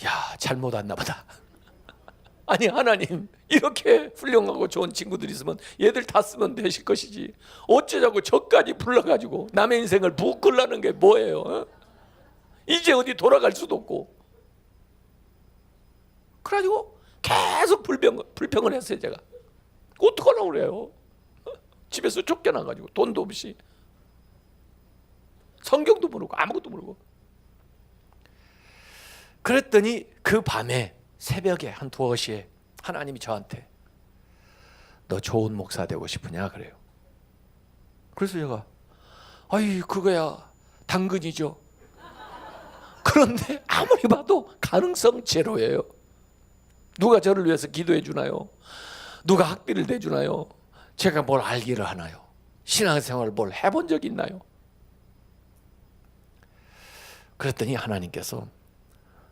야 잘못 왔나 보다. 아니 하나님 이렇게 훌륭하고 좋은 친구들이 있으면 얘들 다 쓰면 되실 것이지 어쩌자고 저까지 불러가지고 남의 인생을 부끌라는 게 뭐예요? 이제 어디 돌아갈 수도 없고 그래가지고 계속 불평을 했어요. 제가 어떡하려고 그래요? 집에서 쫓겨나가지고 돈도 없이 성경도 모르고 아무것도 모르고 그랬더니 그 밤에 새벽에 한 2시에 하나님이 저한테 너 좋은 목사 되고 싶으냐 그래요. 그래서 제가 그거야 당근이죠. 그런데 아무리 봐도 가능성 제로예요. 누가 저를 위해서 기도해 주나요? 누가 학비를 내주나요? 제가 뭘 알기를 하나요? 신앙생활을 뭘 해본 적이 있나요? 그랬더니 하나님께서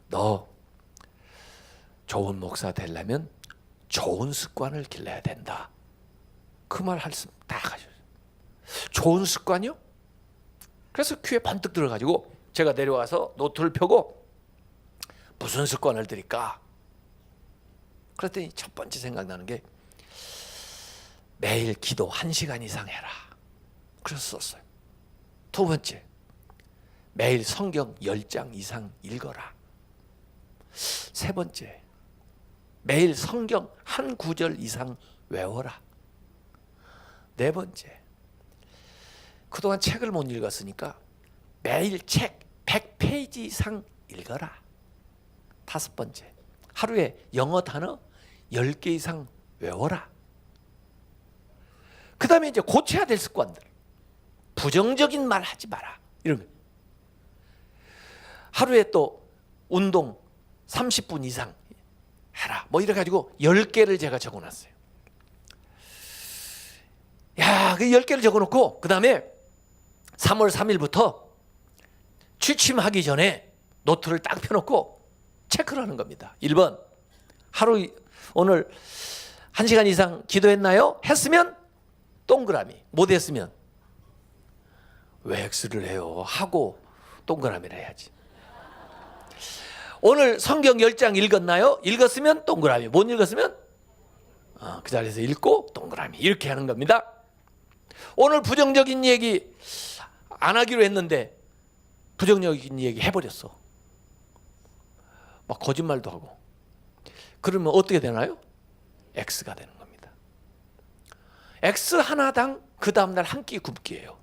너 좋은 목사 되려면 좋은 습관을 길러야 된다. 그 말 말씀 딱 하셨어요. 좋은 습관이요? 그래서 귀에 번뜩 들어가지고 제가 내려와서 노트를 펴고 무슨 습관을 드릴까? 그랬더니 첫 번째 생각나는 게 매일 기도 1시간 이상 해라. 그래서 썼어요. 2번째, 매일 성경 10장 이상 읽어라. 3번째, 매일 성경 한 구절 이상 외워라. 4번째, 그동안 책을 못 읽었으니까 매일 책 100페이지 이상 읽어라. 5번째, 하루에 영어 단어 10개 이상 외워라. 그 다음에 이제 고쳐야 될 습관들. 부정적인 말 하지 마라. 이런 거. 하루에 또 운동 30분 이상 해라. 뭐 이래가지고 10개를 제가 적어놨어요. 야, 그 10개를 적어놓고 그 다음에 3월 3일부터 취침하기 전에 노트를 딱 펴놓고 체크를 하는 겁니다. 1번, 하루 오늘 1시간 이상 기도했나요? 했으면 동그라미, 못 했으면 왜 X를 해요? 하고 동그라미를 해야지. 오늘 성경 10장 읽었나요? 읽었으면 동그라미, 못 읽었으면 그 자리에서 읽고 동그라미, 이렇게 하는 겁니다. 오늘 부정적인 얘기 안 하기로 했는데 부정적인 얘기 해버렸어. 막 거짓말도 하고. 그러면 어떻게 되나요? X가 되는 겁니다. X 하나당 그 다음날 한 끼 굶기예요.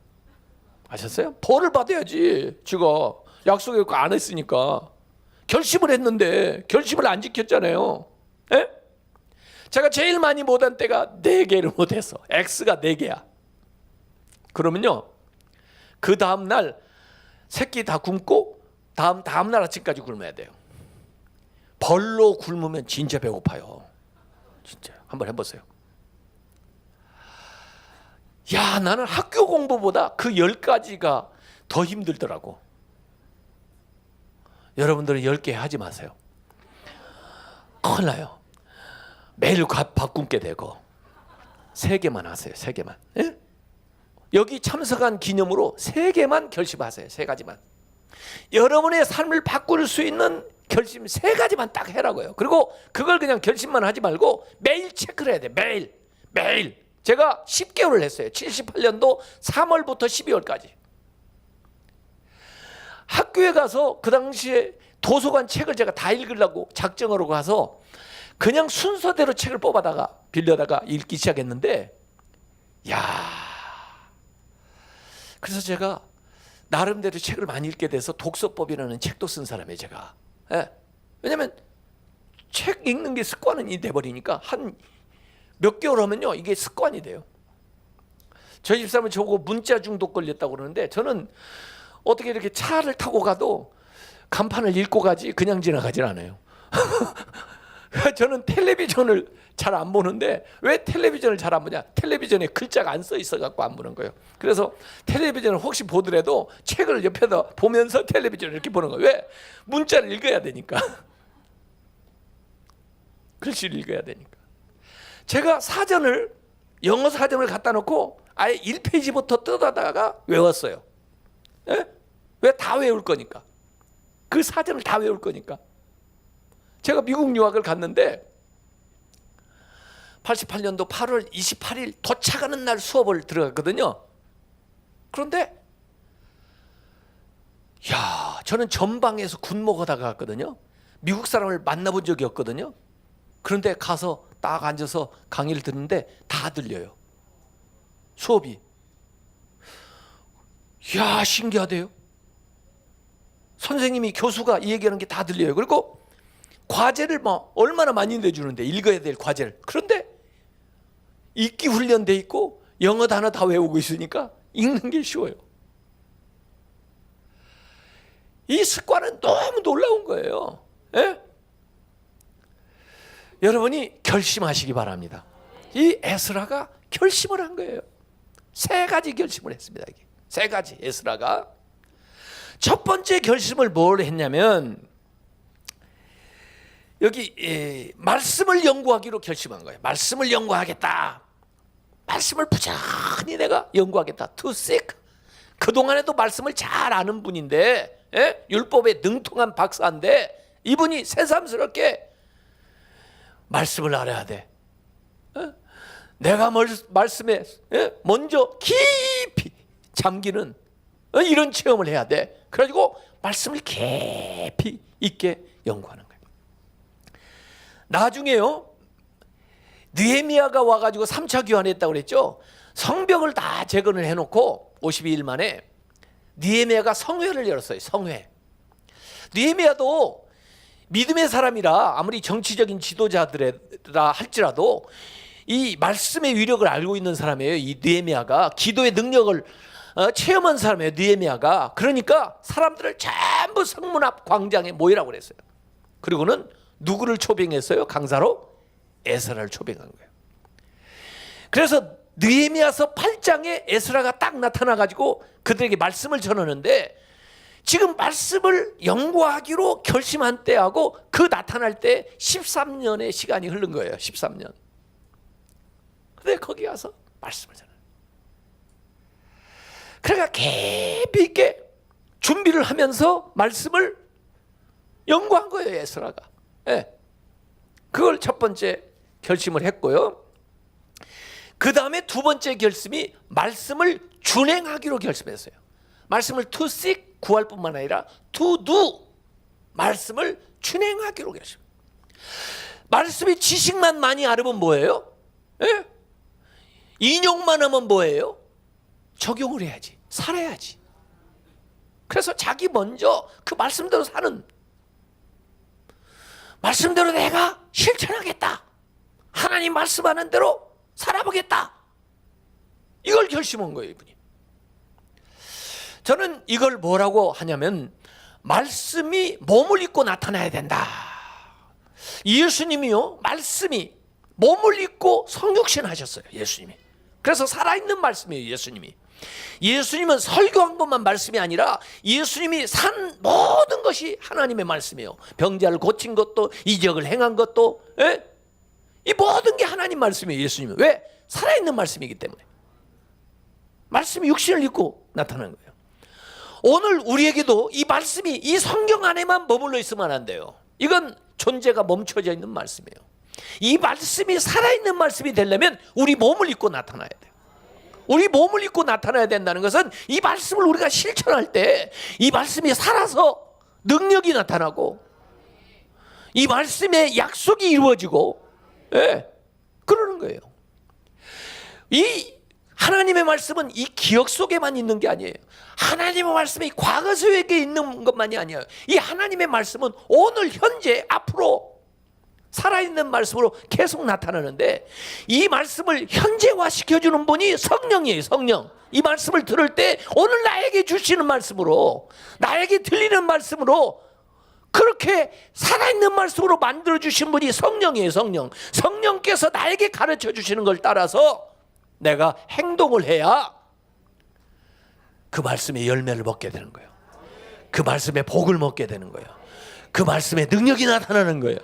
아셨어요? 벌을 받아야지. 지가 약속했고 안 했으니까. 결심을 했는데 결심을 안 지켰잖아요. 에? 제가 제일 많이 못한 때가 4개를 못해서 X가 4개야. 그러면요, 그 다음날 새끼 다 굶고 다음날 아침까지 굶어야 돼요. 벌로 굶으면 진짜 배고파요. 진짜 한번 해보세요. 야, 나는 학교 공부보다 그 10가지가 더 힘들더라고. 여러분들은 10개 하지 마세요. 큰일 나요. 매일 밥 굶게 되고. 3개만 하세요. 3개만. 예? 여기 참석한 기념으로 3개만 결심하세요. 3가지만. 여러분의 삶을 바꿀 수 있는 결심 3가지만 딱 해라고요. 그리고 그걸 그냥 결심만 하지 말고 매일 체크를 해야 돼요. 매일. 제가 10개월을 했어요. 78년도 3월부터 12월까지. 학교에 가서 그 당시에 도서관 책을 제가 다 읽으려고 작정하러 가서 그냥 순서대로 책을 뽑아다가 빌려다가 읽기 시작했는데, 그래서 제가 나름대로 책을 많이 읽게 돼서 독서법이라는 책도 쓴 사람이에요, 제가. 왜냐하면 책 읽는 게 습관이 돼버리니까 한 몇 개월 하면요 이게 습관이 돼요. 저희 집사람은 저거 문자 중독 걸렸다고 그러는데, 저는 어떻게 이렇게 차를 타고 가도 간판을 읽고 가지 그냥 지나가질 않아요. 저는 텔레비전을 잘 안 보는데, 왜 텔레비전을 잘 안 보냐? 텔레비전에 글자가 안 써 있어 갖고 안 보는 거예요. 그래서 텔레비전을 혹시 보더라도 책을 옆에다 보면서 텔레비전을 이렇게 보는 거예요. 왜? 문자를 읽어야 되니까. 글씨를 읽어야 되니까. 제가 영어 사전을 갖다 놓고 아예 1페이지부터 뜯어다가 외웠어요. 왜? 다 외울 거니까. 그 사전을 다 외울 거니까. 제가 미국 유학을 갔는데 88년도 8월 28일 도착하는 날 수업을 들어갔거든요. 그런데 저는 전방에서 군 먹어다가 갔거든요. 미국 사람을 만나본 적이 없거든요. 그런데 가서 딱 앉아서 강의를 듣는데 다 들려요. 수업이. 신기하대요. 선생님이, 교수가 이 얘기하는 게 다 들려요. 그리고 과제를 얼마나 많이 내주는데, 읽어야 될 과제를. 그런데 읽기 훈련돼 있고 영어 단어 다 외우고 있으니까 읽는 게 쉬워요. 이 습관은 너무 놀라운 거예요. 여러분이 결심하시기 바랍니다. 이 에스라가 결심을 한 거예요. 3가지 결심을 했습니다. 3가지 에스라가. 첫 번째 결심을 뭘 했냐면, 여기 말씀을 연구하기로 결심한 거예요. 말씀을 연구하겠다. 말씀을 부지런히 내가 연구하겠다. To seek. 그동안에도 말씀을 잘 아는 분인데, 율법에 능통한 박사인데, 이분이 새삼스럽게 말씀을 알아야 돼. 내가 말씀에 먼저 깊이 잠기는 이런 체험을 해야 돼. 그래가지고 말씀을 깊이 있게 연구하는 거예요. 나중에요, 느헤미야가 와가지고 3차 교환했다고 그랬죠. 성벽을 다 재건을 해놓고 52일 만에 느헤미야가 성회를 열었어요. 성회. 느헤미야도 믿음의 사람이라 아무리 정치적인 지도자들이라 할지라도 이 말씀의 위력을 알고 있는 사람이에요. 이 느헤미야가 기도의 능력을 체험한 사람이에요. 느헤미야가. 그러니까 사람들을 전부 성문 앞 광장에 모이라고 그랬어요. 그리고는 누구를 초빙했어요? 강사로 에스라를 초빙한 거예요. 그래서 느헤미야서 8장에 에스라가 딱 나타나가지고 그들에게 말씀을 전하는데, 지금 말씀을 연구하기로 결심한 때하고 그 나타날 때 13년의 시간이 흐른 거예요. 13년. 근데 거기 가서 말씀을 전해요. 그러니까 깊이 있게 준비를 하면서 말씀을 연구한 거예요, 에스라가. 그걸 첫 번째 결심을 했고요. 그 다음에 두 번째 결심이 말씀을 준행하기로 결심했어요. 말씀을 to seek, 구할 뿐만 아니라 to do, 말씀을 준행하기로 결심. 말씀이 지식만 많이 알으면 뭐예요? 인용만 하면 뭐예요? 적용을 해야지, 살아야지. 그래서 자기 먼저 그 말씀대로 사는, 말씀대로 내가 실천하겠다, 하나님 말씀하는 대로 살아보겠다, 이걸 결심한 거예요, 이분이. 저는 이걸 뭐라고 하냐면, 말씀이 몸을 입고 나타나야 된다. 예수님이요, 말씀이 몸을 입고 성육신 하셨어요, 예수님이. 그래서 살아있는 말씀이에요, 예수님이. 예수님은 설교한 것만 말씀이 아니라 예수님이 산 모든 것이 하나님의 말씀이에요. 병자를 고친 것도, 이적을 행한 것도, 이 모든 게 하나님 말씀이에요, 예수님은. 왜? 살아있는 말씀이기 때문에. 말씀이 육신을 입고 나타나는 거예요. 오늘 우리에게도 이 말씀이 이 성경 안에만 머물러 있으면 안 돼요. 이건 존재가 멈춰져 있는 말씀이에요. 이 말씀이 살아있는 말씀이 되려면 우리 몸을 입고 나타나야 돼요. 우리 몸을 입고 나타나야 된다는 것은 이 말씀을 우리가 실천할 때 이 말씀이 살아서 능력이 나타나고 이 말씀의 약속이 이루어지고, 예, 그러는 거예요. 이 하나님의 말씀은 이 기억 속에만 있는 게 아니에요. 하나님의 말씀이 과거 속에 있는 것만이 아니에요. 이 하나님의 말씀은 오늘 현재 앞으로 살아있는 말씀으로 계속 나타나는데, 이 말씀을 현재화시켜주는 분이 성령이에요. 성령. 이 말씀을 들을 때 오늘 나에게 주시는 말씀으로, 나에게 들리는 말씀으로 그렇게 살아있는 말씀으로 만들어주신 분이 성령이에요. 성령. 성령께서 나에게 가르쳐 주시는 걸 따라서 내가 행동을 해야 그 말씀의 열매를 먹게 되는 거예요. 그 말씀의 복을 먹게 되는 거예요. 그 말씀의 능력이 나타나는 거예요.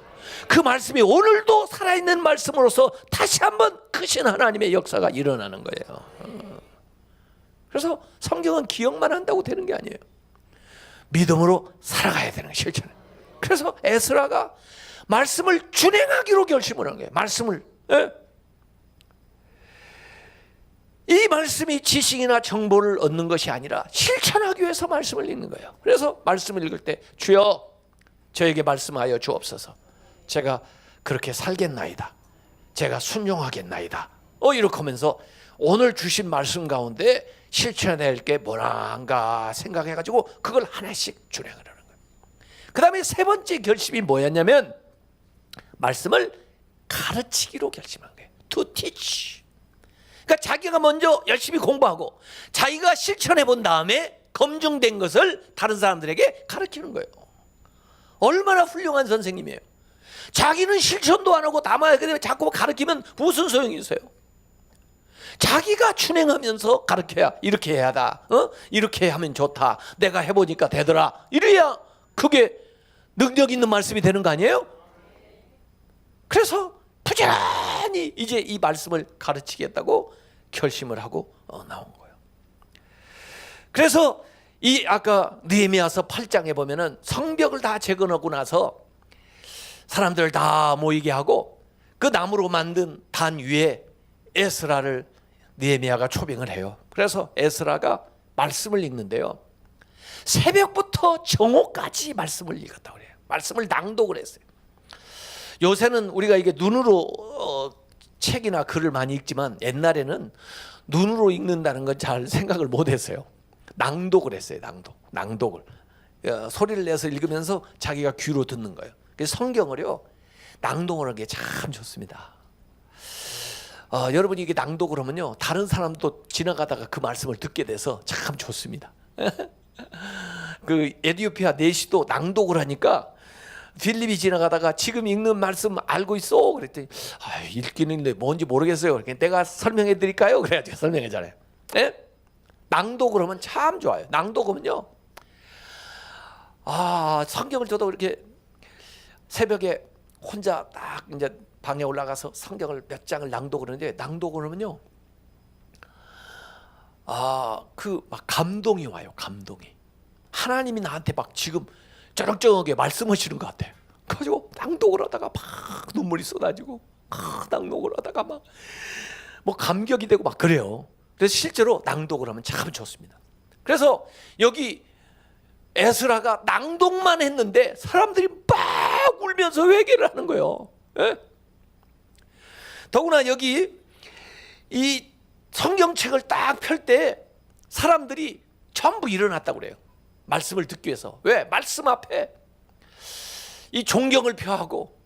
그 말씀이 오늘도 살아있는 말씀으로서 다시 한번 크신 하나님의 역사가 일어나는 거예요. 그래서 성경은 기억만 한다고 되는 게 아니에요. 믿음으로 살아가야 되는 거예요. 실천에. 그래서 에스라가 말씀을 준행하기로 결심을 한 거예요. 말씀을, 예? 이 말씀이 지식이나 정보를 얻는 것이 아니라 실천하기 위해서 말씀을 읽는 거예요. 그래서 말씀을 읽을 때 주여 저에게 말씀하여 주옵소서. 제가 그렇게 살겠나이다. 제가 순종하겠나이다. 이렇게 하면서 오늘 주신 말씀 가운데 실천해야 될 게 뭐란가 생각해가지고 그걸 하나씩 준행을 하는 거예요. 그 다음에 세 번째 결심이 뭐였냐면 말씀을 가르치기로 결심한 거예요. To teach. 그러니까 자기가 먼저 열심히 공부하고 자기가 실천해 본 다음에 검증된 것을 다른 사람들에게 가르치는 거예요. 얼마나 훌륭한 선생님이에요. 자기는 실천도 안 하고 다만 자꾸 가르치면 무슨 소용이 있어요? 자기가 준행하면서 가르쳐야 이렇게 해야 하다. 이렇게 하면 좋다. 내가 해보니까 되더라. 이래야 그게 능력 있는 말씀이 되는 거 아니에요? 그래서 부지런히 이제 이 말씀을 가르치겠다고 결심을 하고 나온 거예요. 그래서 이 아까 느헤미야서 8장에 보면은 성벽을 다 재건하고 나서 사람들 다 모이게 하고 그 나무로 만든 단 위에 에스라를 느헤미야가 초빙을 해요. 그래서 에스라가 말씀을 읽는데요. 새벽부터 정오까지 말씀을 읽었다고 그래요. 말씀을 낭독을 했어요. 요새는 우리가 이게 눈으로 책이나 글을 많이 읽지만 옛날에는 눈으로 읽는다는 건 잘 생각을 못 했어요. 낭독을 했어요. 낭독을 소리를 내서 읽으면서 자기가 귀로 듣는 거예요. 그래서 성경을요 낭독을 하는 게 참 좋습니다. 여러분이 이게 낭독을 하면요 다른 사람도 지나가다가 그 말씀을 듣게 돼서 참 좋습니다. 그 에티오피아 내시도 낭독을 하니까 필립이 지나가다가 지금 읽는 말씀 알고 있어? 그랬더니 읽기는 있는데 뭔지 모르겠어요. 그러니까 내가 설명해 드릴까요? 그래가지고 설명해잖아요. 예? 낭독을 하면 참 좋아요. 낭독하면요 성경을 저도 이렇게 새벽에 혼자 딱 이제 방에 올라가서 성경을 몇 장을 낭독을 하는데 낭독을 하면요 그 막 감동이 와요. 감동이 하나님이 나한테 막 지금 쩌렁쩌렁하게 말씀하시는 것 같아요. 그래가지고 낭독을 하다가 막 눈물이 쏟아지고 낭독을 하다가 막 뭐 감격이 되고 막 그래요. 그래서 실제로 낭독을 하면 참 좋습니다. 그래서 여기 에스라가 낭독만 했는데 사람들이 막 울면서 회개를 하는 거예요. 예? 더구나 여기 이 성경책을 딱 펼 때 사람들이 전부 일어났다고 그래요. 말씀을 듣기 위해서. 왜? 말씀 앞에 이 존경을 표하고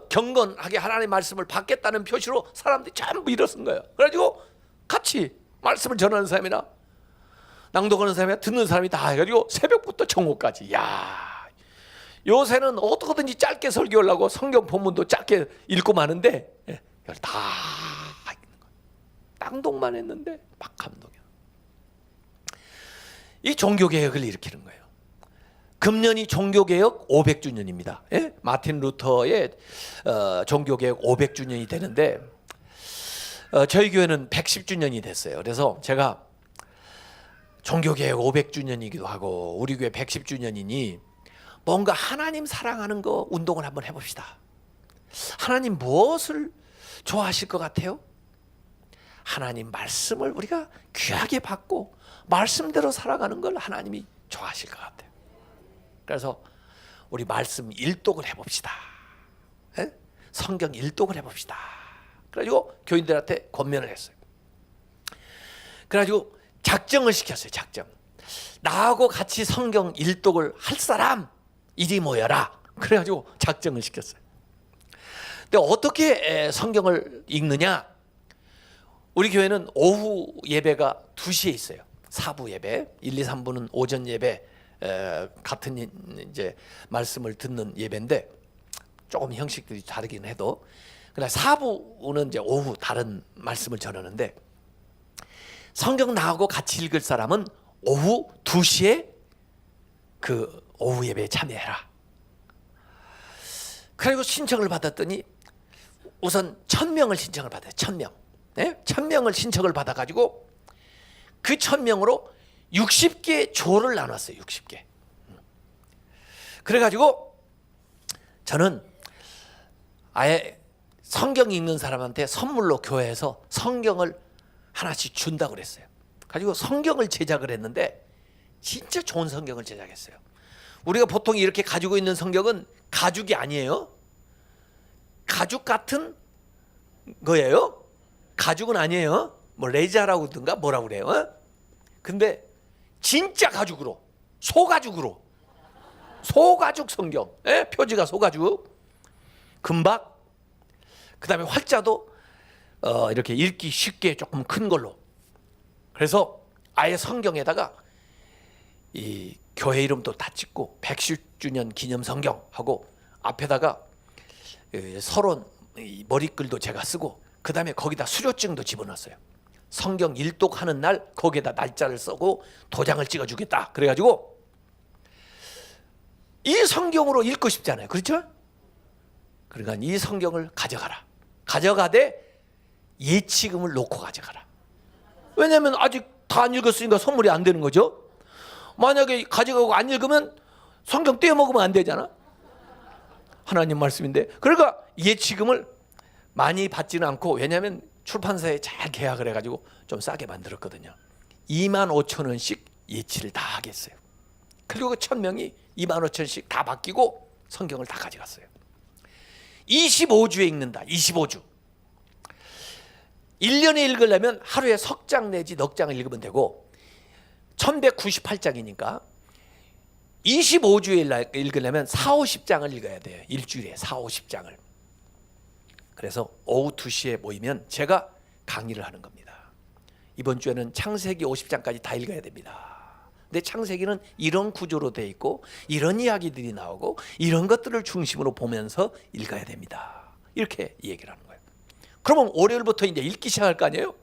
경건하게 하나님의 말씀을 받겠다는 표시로 사람들이 전부 일어선 거예요. 그래가지고 같이 말씀을 전하는 사람이나 낭독하는 사람이나 듣는 사람이 다 해가지고 새벽부터 정오까지. 야, 요새는 어떻게든지 짧게 설교하려고 성경 본문도 짧게 읽고 마는데 이걸 다 낭독만 했는데 막 감동이야. 이 종교개혁을 일으키는 거예요. 금년이 종교개혁 500주년입니다. 예? 마틴 루터의 종교개혁 500주년이 되는데 저희 교회는 110주년이 됐어요. 그래서 제가 종교개혁 500주년이기도 하고 우리 교회 110주년이니 뭔가 하나님 사랑하는 거 운동을 한번 해봅시다. 하나님 무엇을 좋아하실 것 같아요? 하나님 말씀을 우리가 귀하게 받고 말씀대로 살아가는 걸 하나님이 좋아하실 것 같아요. 그래서 우리 말씀 일독을 해봅시다. 에? 성경 일독을 해봅시다. 그래가지고 교인들한테 권면을 했어요. 그래가지고 작정을 시켰어요. 작정. 나하고 같이 성경 일독을 할 사람 이리 모여라. 그래가지고 작정을 시켰어요. 근데 어떻게 성경을 읽느냐? 우리 교회는 오후 예배가 2시에 있어요. 사부 예배, 1, 2, 3부는 오전 예배, 같은 이제 말씀을 듣는 예배인데 조금 형식들이 다르긴 해도, 그러나 사부는 이제 오후 다른 말씀을 전하는데, 성경 나하고 같이 읽을 사람은 오후 2시에 그 오후 예배에 참여해라. 그리고 신청을 받았더니 우선 1000명을 신청을 받아요. 1000명. 네? 1000명을 신청을 받아가지고 그 1000명으로 60개 조를 나눴어요. 60개. 그래가지고 저는 아예 성경 읽는 사람한테 선물로 교회에서 성경을 하나씩 준다고 그랬어요. 가지고 성경을 제작을 했는데 진짜 좋은 성경을 제작했어요. 우리가 보통 이렇게 가지고 있는 성경은 가죽이 아니에요. 가죽 같은 거예요. 가죽은 아니에요. 뭐 레자라고 든가 뭐라고 그래요. 근데 진짜 가죽으로, 소가죽으로, 소가죽 성경. 표지가 소가죽. 금박. 그다음에 활자도 이렇게 읽기 쉽게 조금 큰 걸로. 그래서 아예 성경에다가 이 교회 이름도 다 찍고 110주년 기념 성경하고 앞에다가 서론 머리글도 제가 쓰고, 그 다음에 거기다 수료증도 집어넣었어요. 성경 일독하는 날 거기에다 날짜를 써고 도장을 찍어주겠다. 그래가지고 이 성경으로 읽고 싶잖아요. 그렇죠? 그러니까 이 성경을 가져가라. 가져가되 예치금을 놓고 가져가라. 왜냐하면 아직 다 안 읽었으니까 선물이 안 되는 거죠. 만약에 가져가고 안 읽으면 성경 떼어먹으면 안 되잖아. 하나님 말씀인데. 그러니까 예치금을 많이 받지는 않고, 왜냐하면 출판사에 잘 계약을 해가지고 좀 싸게 만들었거든요. 25,000원씩 예치를 다 하겠어요. 그리고 그 1000명이 25,000원씩 다 바뀌고 성경을 다 가져갔어요. 25주에 읽는다. 25주. 1년에 읽으려면 하루에 석 장 내지 넉 장을 읽으면 되고 1198장이니까 25주에 읽으려면 4, 50장을 읽어야 돼요. 일주일에 4, 50장을. 그래서 오후 2시에 모이면 제가 강의를 하는 겁니다. 이번 주에는 창세기 50장까지 다 읽어야 됩니다. 근데 창세기는 이런 구조로 되어 있고 이런 이야기들이 나오고 이런 것들을 중심으로 보면서 읽어야 됩니다. 이렇게 얘기를 하는 거예요. 그러면 월요일부터 이제 읽기 시작할 거 아니에요?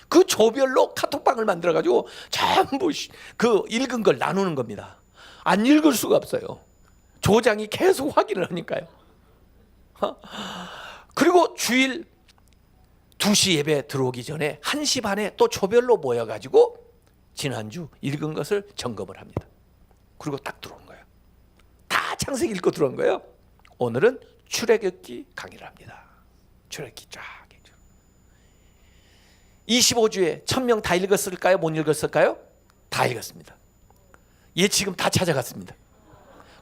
그 조별로 카톡방을 만들어가지고 전부 그 읽은 걸 나누는 겁니다. 안 읽을 수가 없어요. 조장이 계속 확인을 하니까요. 그리고 주일 2시 예배 들어오기 전에 1시 반에 또 조별로 모여가지고 지난주 읽은 것을 점검을 합니다. 그리고 딱 들어온 거예요. 다 창세기 읽고 들어온 거예요. 오늘은 출애굽기 강의를 합니다. 출애굽기 쫙. 25주에 1000명 다 읽었을까요? 못 읽었을까요? 다 읽었습니다. 예치금 다 찾아갔습니다.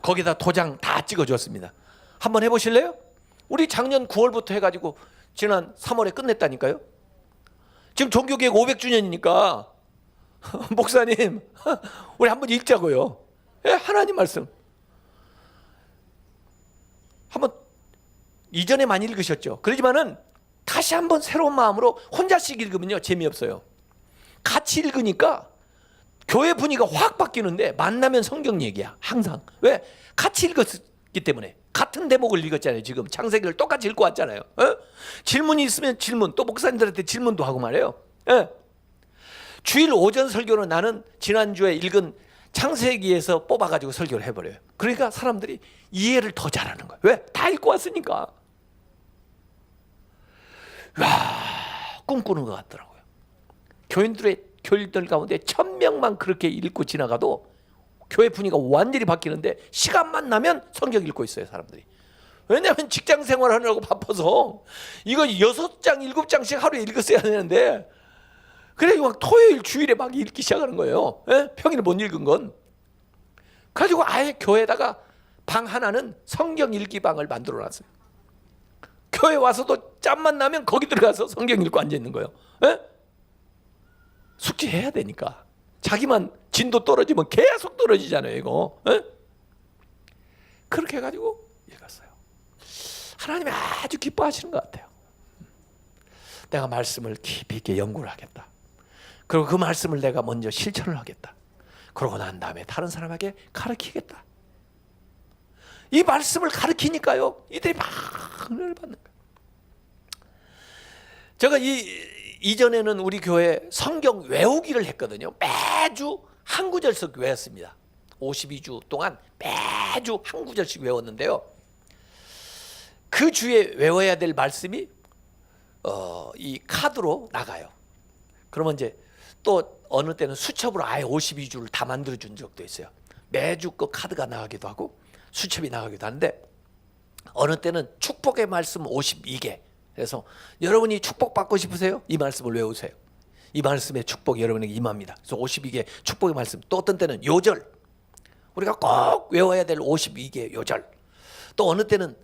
거기다 도장 다 찍어줬습니다. 한번 해보실래요? 우리 작년 9월부터 해가지고 지난 3월에 끝냈다니까요. 지금 종교개혁 500주년이니까 목사님 우리 한번 읽자고요. 하나님 말씀 한번 이전에 많이 읽으셨죠. 그러지만은 다시 한번 새로운 마음으로 혼자씩 읽으면요 재미없어요. 같이 읽으니까 교회 분위기가 확 바뀌는데, 만나면 성경 얘기야 항상. 왜? 같이 읽었기 때문에. 같은 대목을 읽었잖아요. 지금 창세기를 똑같이 읽고 왔잖아요. 질문이 있으면 질문, 또 목사님들한테 질문도 하고 말해요. 주일 오전 설교는 나는 지난주에 읽은 창세기에서 뽑아가지고 설교를 해버려요. 그러니까 사람들이 이해를 더 잘하는 거예요. 왜? 다 읽고 왔으니까. 와, 꿈꾸는 것 같더라고요. 교인들의 교인들 가운데 1000명만 그렇게 읽고 지나가도 교회 분위기가 완전히 바뀌는데 시간만 나면 성경 읽고 있어요, 사람들이. 왜냐하면 직장 생활하느라고 바빠서 이거 6장 7장씩 하루에 읽었어야 되는데, 그래 막 토요일 주일에 막 읽기 시작하는 거예요. 예? 평일 못 읽은 건. 가지고 아예 교회에다가 방 하나는 성경 읽기 방을 만들어 놨어요. 교회 와서도 짬만 나면 거기 들어가서 성경 읽고 앉아 있는 거예요. 예? 숙제해야 되니까. 자기만 진도 떨어지면 계속 떨어지잖아요, 이거. 예? 그렇게 해가지고 읽었어요. 하나님이 아주 기뻐하시는 것 같아요. 내가 말씀을 깊이 있게 연구를 하겠다. 그리고 그 말씀을 내가 먼저 실천을 하겠다. 그러고 난 다음에 다른 사람에게 가르치겠다. 이 말씀을 가르치니까요, 이들이 막 은혜를 받는 거예요. 제가 이전에는 우리 교회 성경 외우기를 했거든요. 매주 한 구절씩 외웠습니다. 52주 동안 매주 한 구절씩 외웠는데요. 그 주에 외워야 될 말씀이 이 카드로 나가요. 그러면 이제 또 어느 때는 수첩으로 아예 52주를 다 만들어 준 적도 있어요. 매주 그 카드가 나가기도 하고 수첩이 나가기도 하는데, 어느 때는 축복의 말씀 52개. 그래서 여러분이 축복받고 싶으세요? 이 말씀을 외우세요. 이 말씀의 축복이 여러분에게 임합니다. 그래서 52개 축복의 말씀. 또 어떤 때는 요절, 우리가 꼭 외워야 될 52개 요절. 또 어느 때는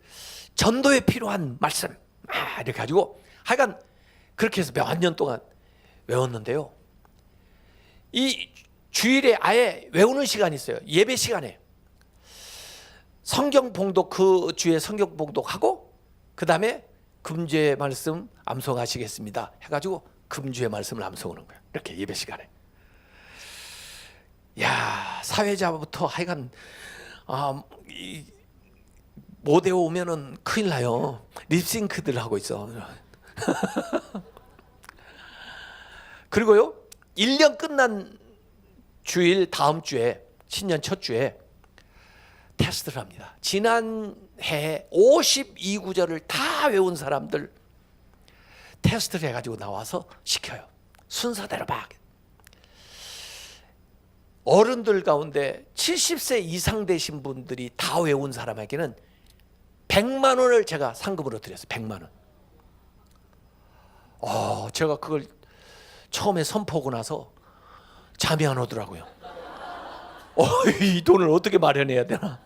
전도에 필요한 말씀, 이렇게 가지고 하여간 그렇게 해서 몇 년 동안 외웠는데요. 이 주일에 아예 외우는 시간이 있어요. 예배 시간에 성경 봉독, 그 주에 성경 봉독하고 그 다음에 금주의 말씀 암송하시겠습니다 해가지고 금주의 말씀을 암송하는 거예요. 이렇게 예배 시간에. 야, 사회자부터 하여간 못 외우면은 큰일 나요. 립싱크들 하고 있어. 그리고요, 1년 끝난 주일 다음 주에, 신년 첫 주에 테스트를 합니다. 지난해 52구절을 다 외운 사람들 테스트를 해가지고 나와서 시켜요. 순서대로 막. 어른들 가운데 70세 이상 되신 분들이 다 외운 사람에게는 100만 원을 제가 상금으로 드렸어요. 100만 원. 제가 그걸 처음에 선포하고 나서 잠이 안 오더라고요. 이 돈을 어떻게 마련해야 되나?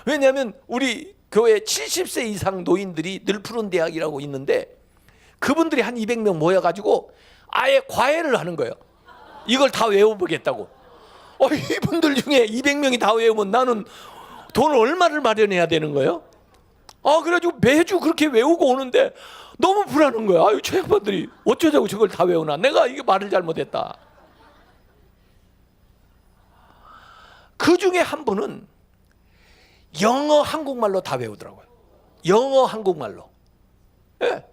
왜냐하면 우리 교회 70세 이상 노인들이 늘 푸른 대학이라고 있는데, 그분들이 한 200명 모여가지고 아예 과외를 하는 거예요. 이걸 다 외워보겠다고. 이분들 중에 200명이 다 외우면 나는 돈을 얼마를 마련해야 되는 거예요? 그래가지고 매주 그렇게 외우고 오는데 너무 불안한 거야. 저 양반들이 어쩌자고 저걸 다 외우나? 내가 이게 말을 잘못했다. 그 중에 한 분은 영어 한국말로 다 외우더라고요. 영어 한국말로. 예.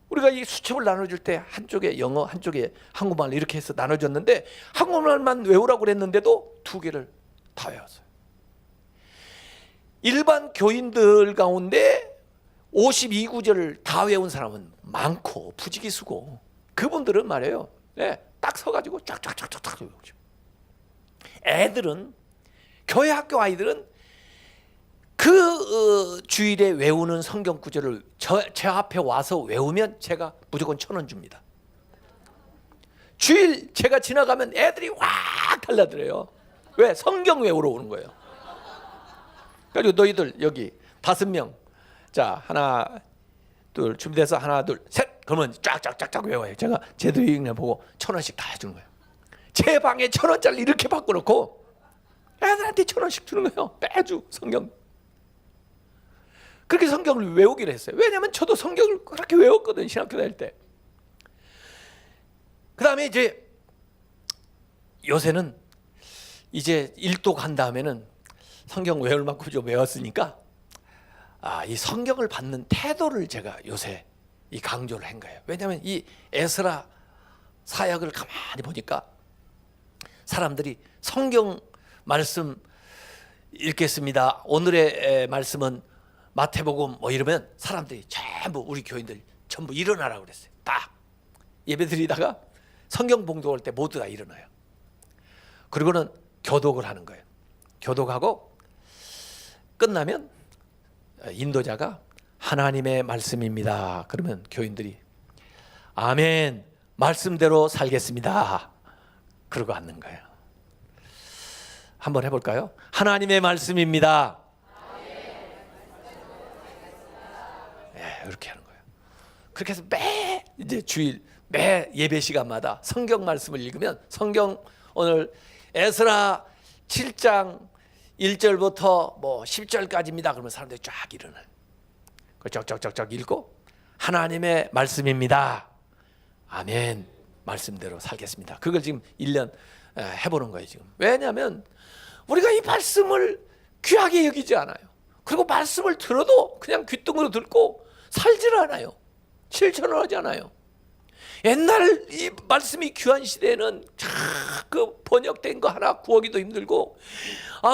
우리가 이 수첩을 나눠줄 때 한쪽에 영어, 한쪽에 한국말 이렇게 해서 나눠줬는데, 한국말만 외우라고 그랬는데도 2개를 다 외웠어요. 일반 교인들 가운데 52구절을 다 외운 사람은 많고 부지기수고, 그분들은 말이에요, 딱 서가지고 쫙쫙쫙쫙 외우죠. 애들은, 교회 학교 아이들은 그 주일에 외우는 성경 구절을 제 앞에 와서 외우면 제가 무조건 1,000원 줍니다. 주일 제가 지나가면 애들이 확 달라들어요. 왜? 성경 외우러 오는 거예요. 그리고 너희들 여기 5명, 자 하나 둘 준비돼서 하나 둘 셋, 그러면 쫙쫙쫙쫙 외워요. 제가 제대로 읽나 보고 1,000원씩 다 해주는 거예요. 제 방에 1,000원짜리 이렇게 바꿔놓고 애들한테 1,000원씩 주는 거예요. 매주 성경. 그렇게 성경을 외우기로 했어요. 왜냐하면 저도 성경을 그렇게 외웠거든요, 신학교 다닐 때. 그 다음에 이제 요새는 이제 일도 간 다음에는 성경 외울 만큼 좀 외웠으니까 이 성경을 받는 태도를 제가 요새 이 강조를 한 거예요. 왜냐하면 이 에스라 사역을 가만히 보니까 사람들이 성경 말씀 읽겠습니다. 오늘의 말씀은 마태복음 뭐 이러면 사람들이 전부, 우리 교인들 전부 일어나라고 그랬어요. 딱 예배 드리다가 성경 봉독할 때 모두 다 일어나요. 그리고는 교독을 하는 거예요. 교독하고 끝나면 인도자가 하나님의 말씀입니다. 그러면 교인들이 아멘, 말씀대로 살겠습니다. 그러고 앉는 거예요. 한번 해볼까요? 하나님의 말씀입니다. 네, 이렇게 하는 거예요. 그렇게 해서 매 이제 주일 매 예배 시간마다 성경 말씀을 읽으면 성경 오늘 에스라 7장 1절부터 뭐 10절까지입니다. 그러면 사람들이 쫙 일어나요. 쫙쫙쫙쫙 읽고 하나님의 말씀입니다. 아멘. 말씀대로 살겠습니다. 그걸 지금 1년 해보는 거예요 지금. 왜냐하면 우리가 이 말씀을 귀하게 여기지 않아요. 그리고 말씀을 들어도 그냥 귓등으로 듣고 살지를 않아요. 실천을 하지 않아요. 옛날 이 말씀이 귀한 시대에는 그 번역된 거 하나 구하기도 힘들고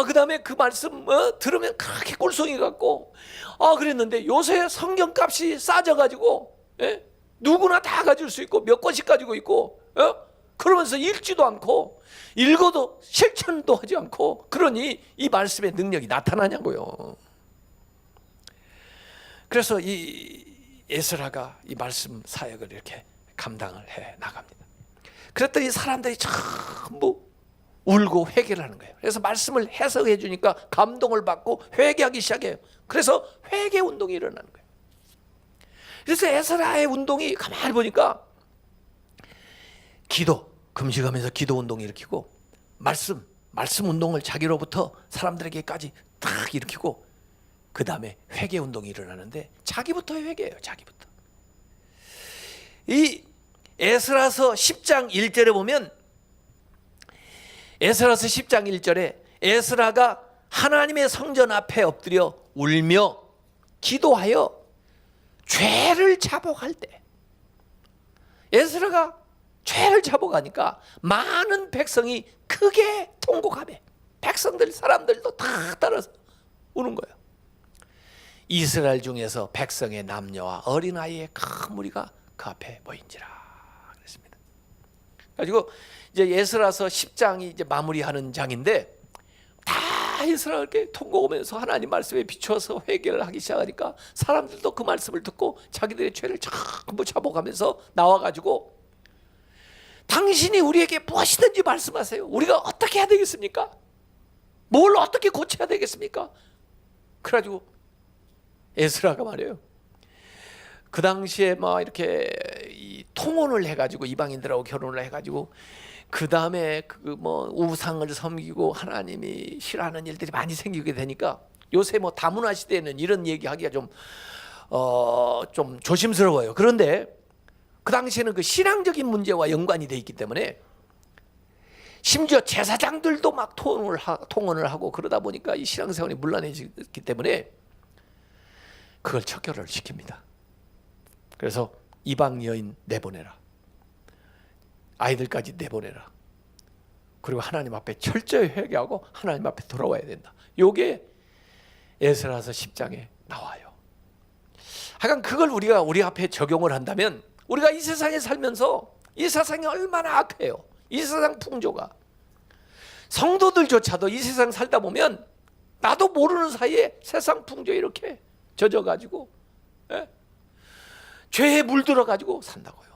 그 다음에 그 말씀 들으면 그렇게 꿀송이 같고 그랬는데 요새 성경값이 싸져가지고 누구나 다 가질 수 있고 몇 권씩 가지고 있고 그러면서 읽지도 않고 읽어도 실천도 하지 않고 그러니 이 말씀의 능력이 나타나냐고요. 그래서 이 에스라가 이 말씀 사역을 이렇게 감당을 해 나갑니다. 그랬더니 사람들이 전부 울고 회개를 하는 거예요. 그래서 말씀을 해석해 주니까 감동을 받고 회개하기 시작해요. 그래서 회개 운동이 일어나는 거예요. 그래서 에스라의 운동이 가만히 보니까 기도, 금식하면서 기도 운동을 일으키고 말씀 운동을 자기로부터 사람들에게까지 딱 일으키고 그 다음에 회개 운동이 일어나는데 자기부터 회개해요. 자기부터. 이 에스라서 10장 1절에 보면 에스라서 10장 1절에 에스라가 하나님의 성전 앞에 엎드려 울며 기도하여 죄를 자복할 때 에스라가 죄를 자복하니까 많은 백성이 크게 통곡하며 백성들 사람들도 다 따라서 우는 거예요. 이스라엘 중에서 백성의 남녀와 어린아이의 큰 무리가 그 앞에 모인지라 그랬습니다. 가지고 이제 에스라서 10장이 이제 마무리하는 장인데 다 에스라가 이렇게 통곡하면서 하나님 말씀에 비추어서 회개를 하기 시작하니까 사람들도 그 말씀을 듣고 자기들의 죄를 전부 자복하면서 나와가지고 당신이 우리에게 무엇이든지 말씀하세요. 우리가 어떻게 해야 되겠습니까? 뭘 어떻게 고쳐야 되겠습니까? 그래가지고 에스라가 말해요. 그 당시에 막 이렇게 이 통혼을 해가지고 이방인들하고 결혼을 해가지고 그 다음에 그 뭐 우상을 섬기고 하나님이 싫어하는 일들이 많이 생기게 되니까 요새 뭐 다문화 시대에는 이런 얘기하기가 좀 조심스러워요. 그런데 그 당시에는 그 신앙적인 문제와 연관이 돼 있기 때문에 심지어 제사장들도 막 통혼을 하고 그러다 보니까 이 신앙생활이 문란해지기 때문에 그걸 척결을 시킵니다. 그래서 이방 여인 내보내라. 아이들까지 내보내라. 그리고 하나님 앞에 철저히 회개하고 하나님 앞에 돌아와야 된다. 요게 에스라서 10장에 나와요. 하여간 그걸 우리가 우리 앞에 적용을 한다면 우리가 이 세상에 살면서 이 세상이 얼마나 악해요. 이 세상 풍조가. 성도들조차도 이 세상 살다 보면 나도 모르는 사이에 세상 풍조에 이렇게 젖어가지고 죄에 물들어가지고 산다고요.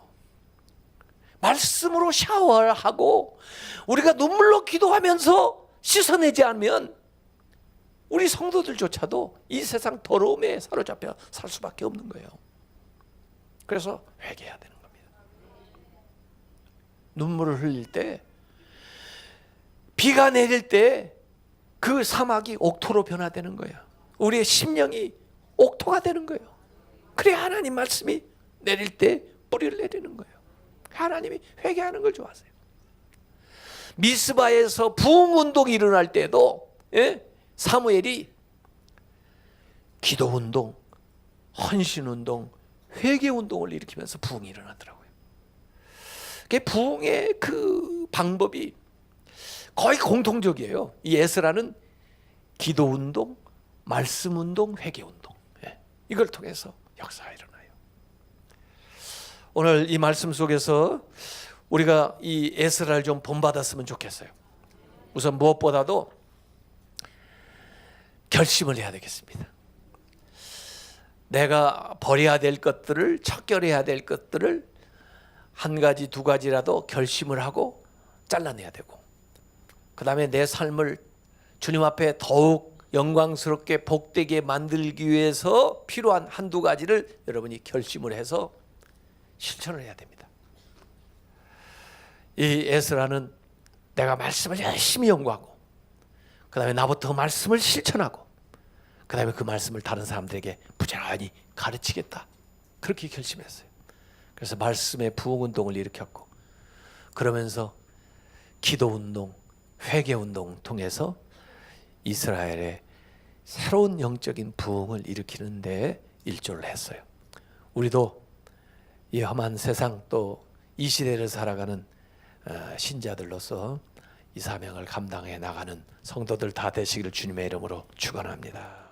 말씀으로 샤워를 하고 우리가 눈물로 기도하면서 씻어내지 않으면 우리 성도들조차도 이 세상 더러움에 사로잡혀 살 수밖에 없는 거예요. 그래서 회개해야 되는 겁니다. 눈물을 흘릴 때, 비가 내릴 때 그 사막이 옥토로 변화되는 거예요. 우리의 심령이 옥토가 되는 거예요. 그래야 하나님 말씀이 내릴 때 뿌리를 내리는 거예요. 하나님이 회개하는 걸 좋아하세요. 미스바에서 부흥운동이 일어날 때도 사무엘이 기도운동, 헌신운동, 회개운동을 일으키면서 부흥이 일어나더라고요. 부흥의 그 방법이 거의 공통적이에요. 이 에스라는 기도운동, 말씀운동, 회개운동 이걸 통해서 역사가 일어나요. 오늘 이 말씀 속에서 우리가 이 에스라를 좀 본받았으면 좋겠어요. 우선 무엇보다도 결심을 해야 되겠습니다. 내가 버려야 될 것들을, 척결해야 될 것들을 한 가지 두 가지라도 결심을 하고 잘라내야 되고, 그 다음에 내 삶을 주님 앞에 더욱 영광스럽게 복되게 만들기 위해서 필요한 한두 가지를 여러분이 결심을 해서 실천을 해야 됩니다. 이 에스라는 내가 말씀을 열심히 연구하고, 그 다음에 나부터 말씀을 실천하고, 그 다음에 그 말씀을 다른 사람들에게 부지런히 가르치겠다, 그렇게 결심했어요. 그래서 말씀의 부흥운동을 일으켰고, 그러면서 기도운동, 회개운동을 통해서 이스라엘의 새로운 영적인 부흥을 일으키는 데 일조를 했어요. 우리도 이 험한 세상, 또 이 시대를 살아가는 신자들로서 이 사명을 감당해 나가는 성도들 다 되시기를 주님의 이름으로 축원합니다.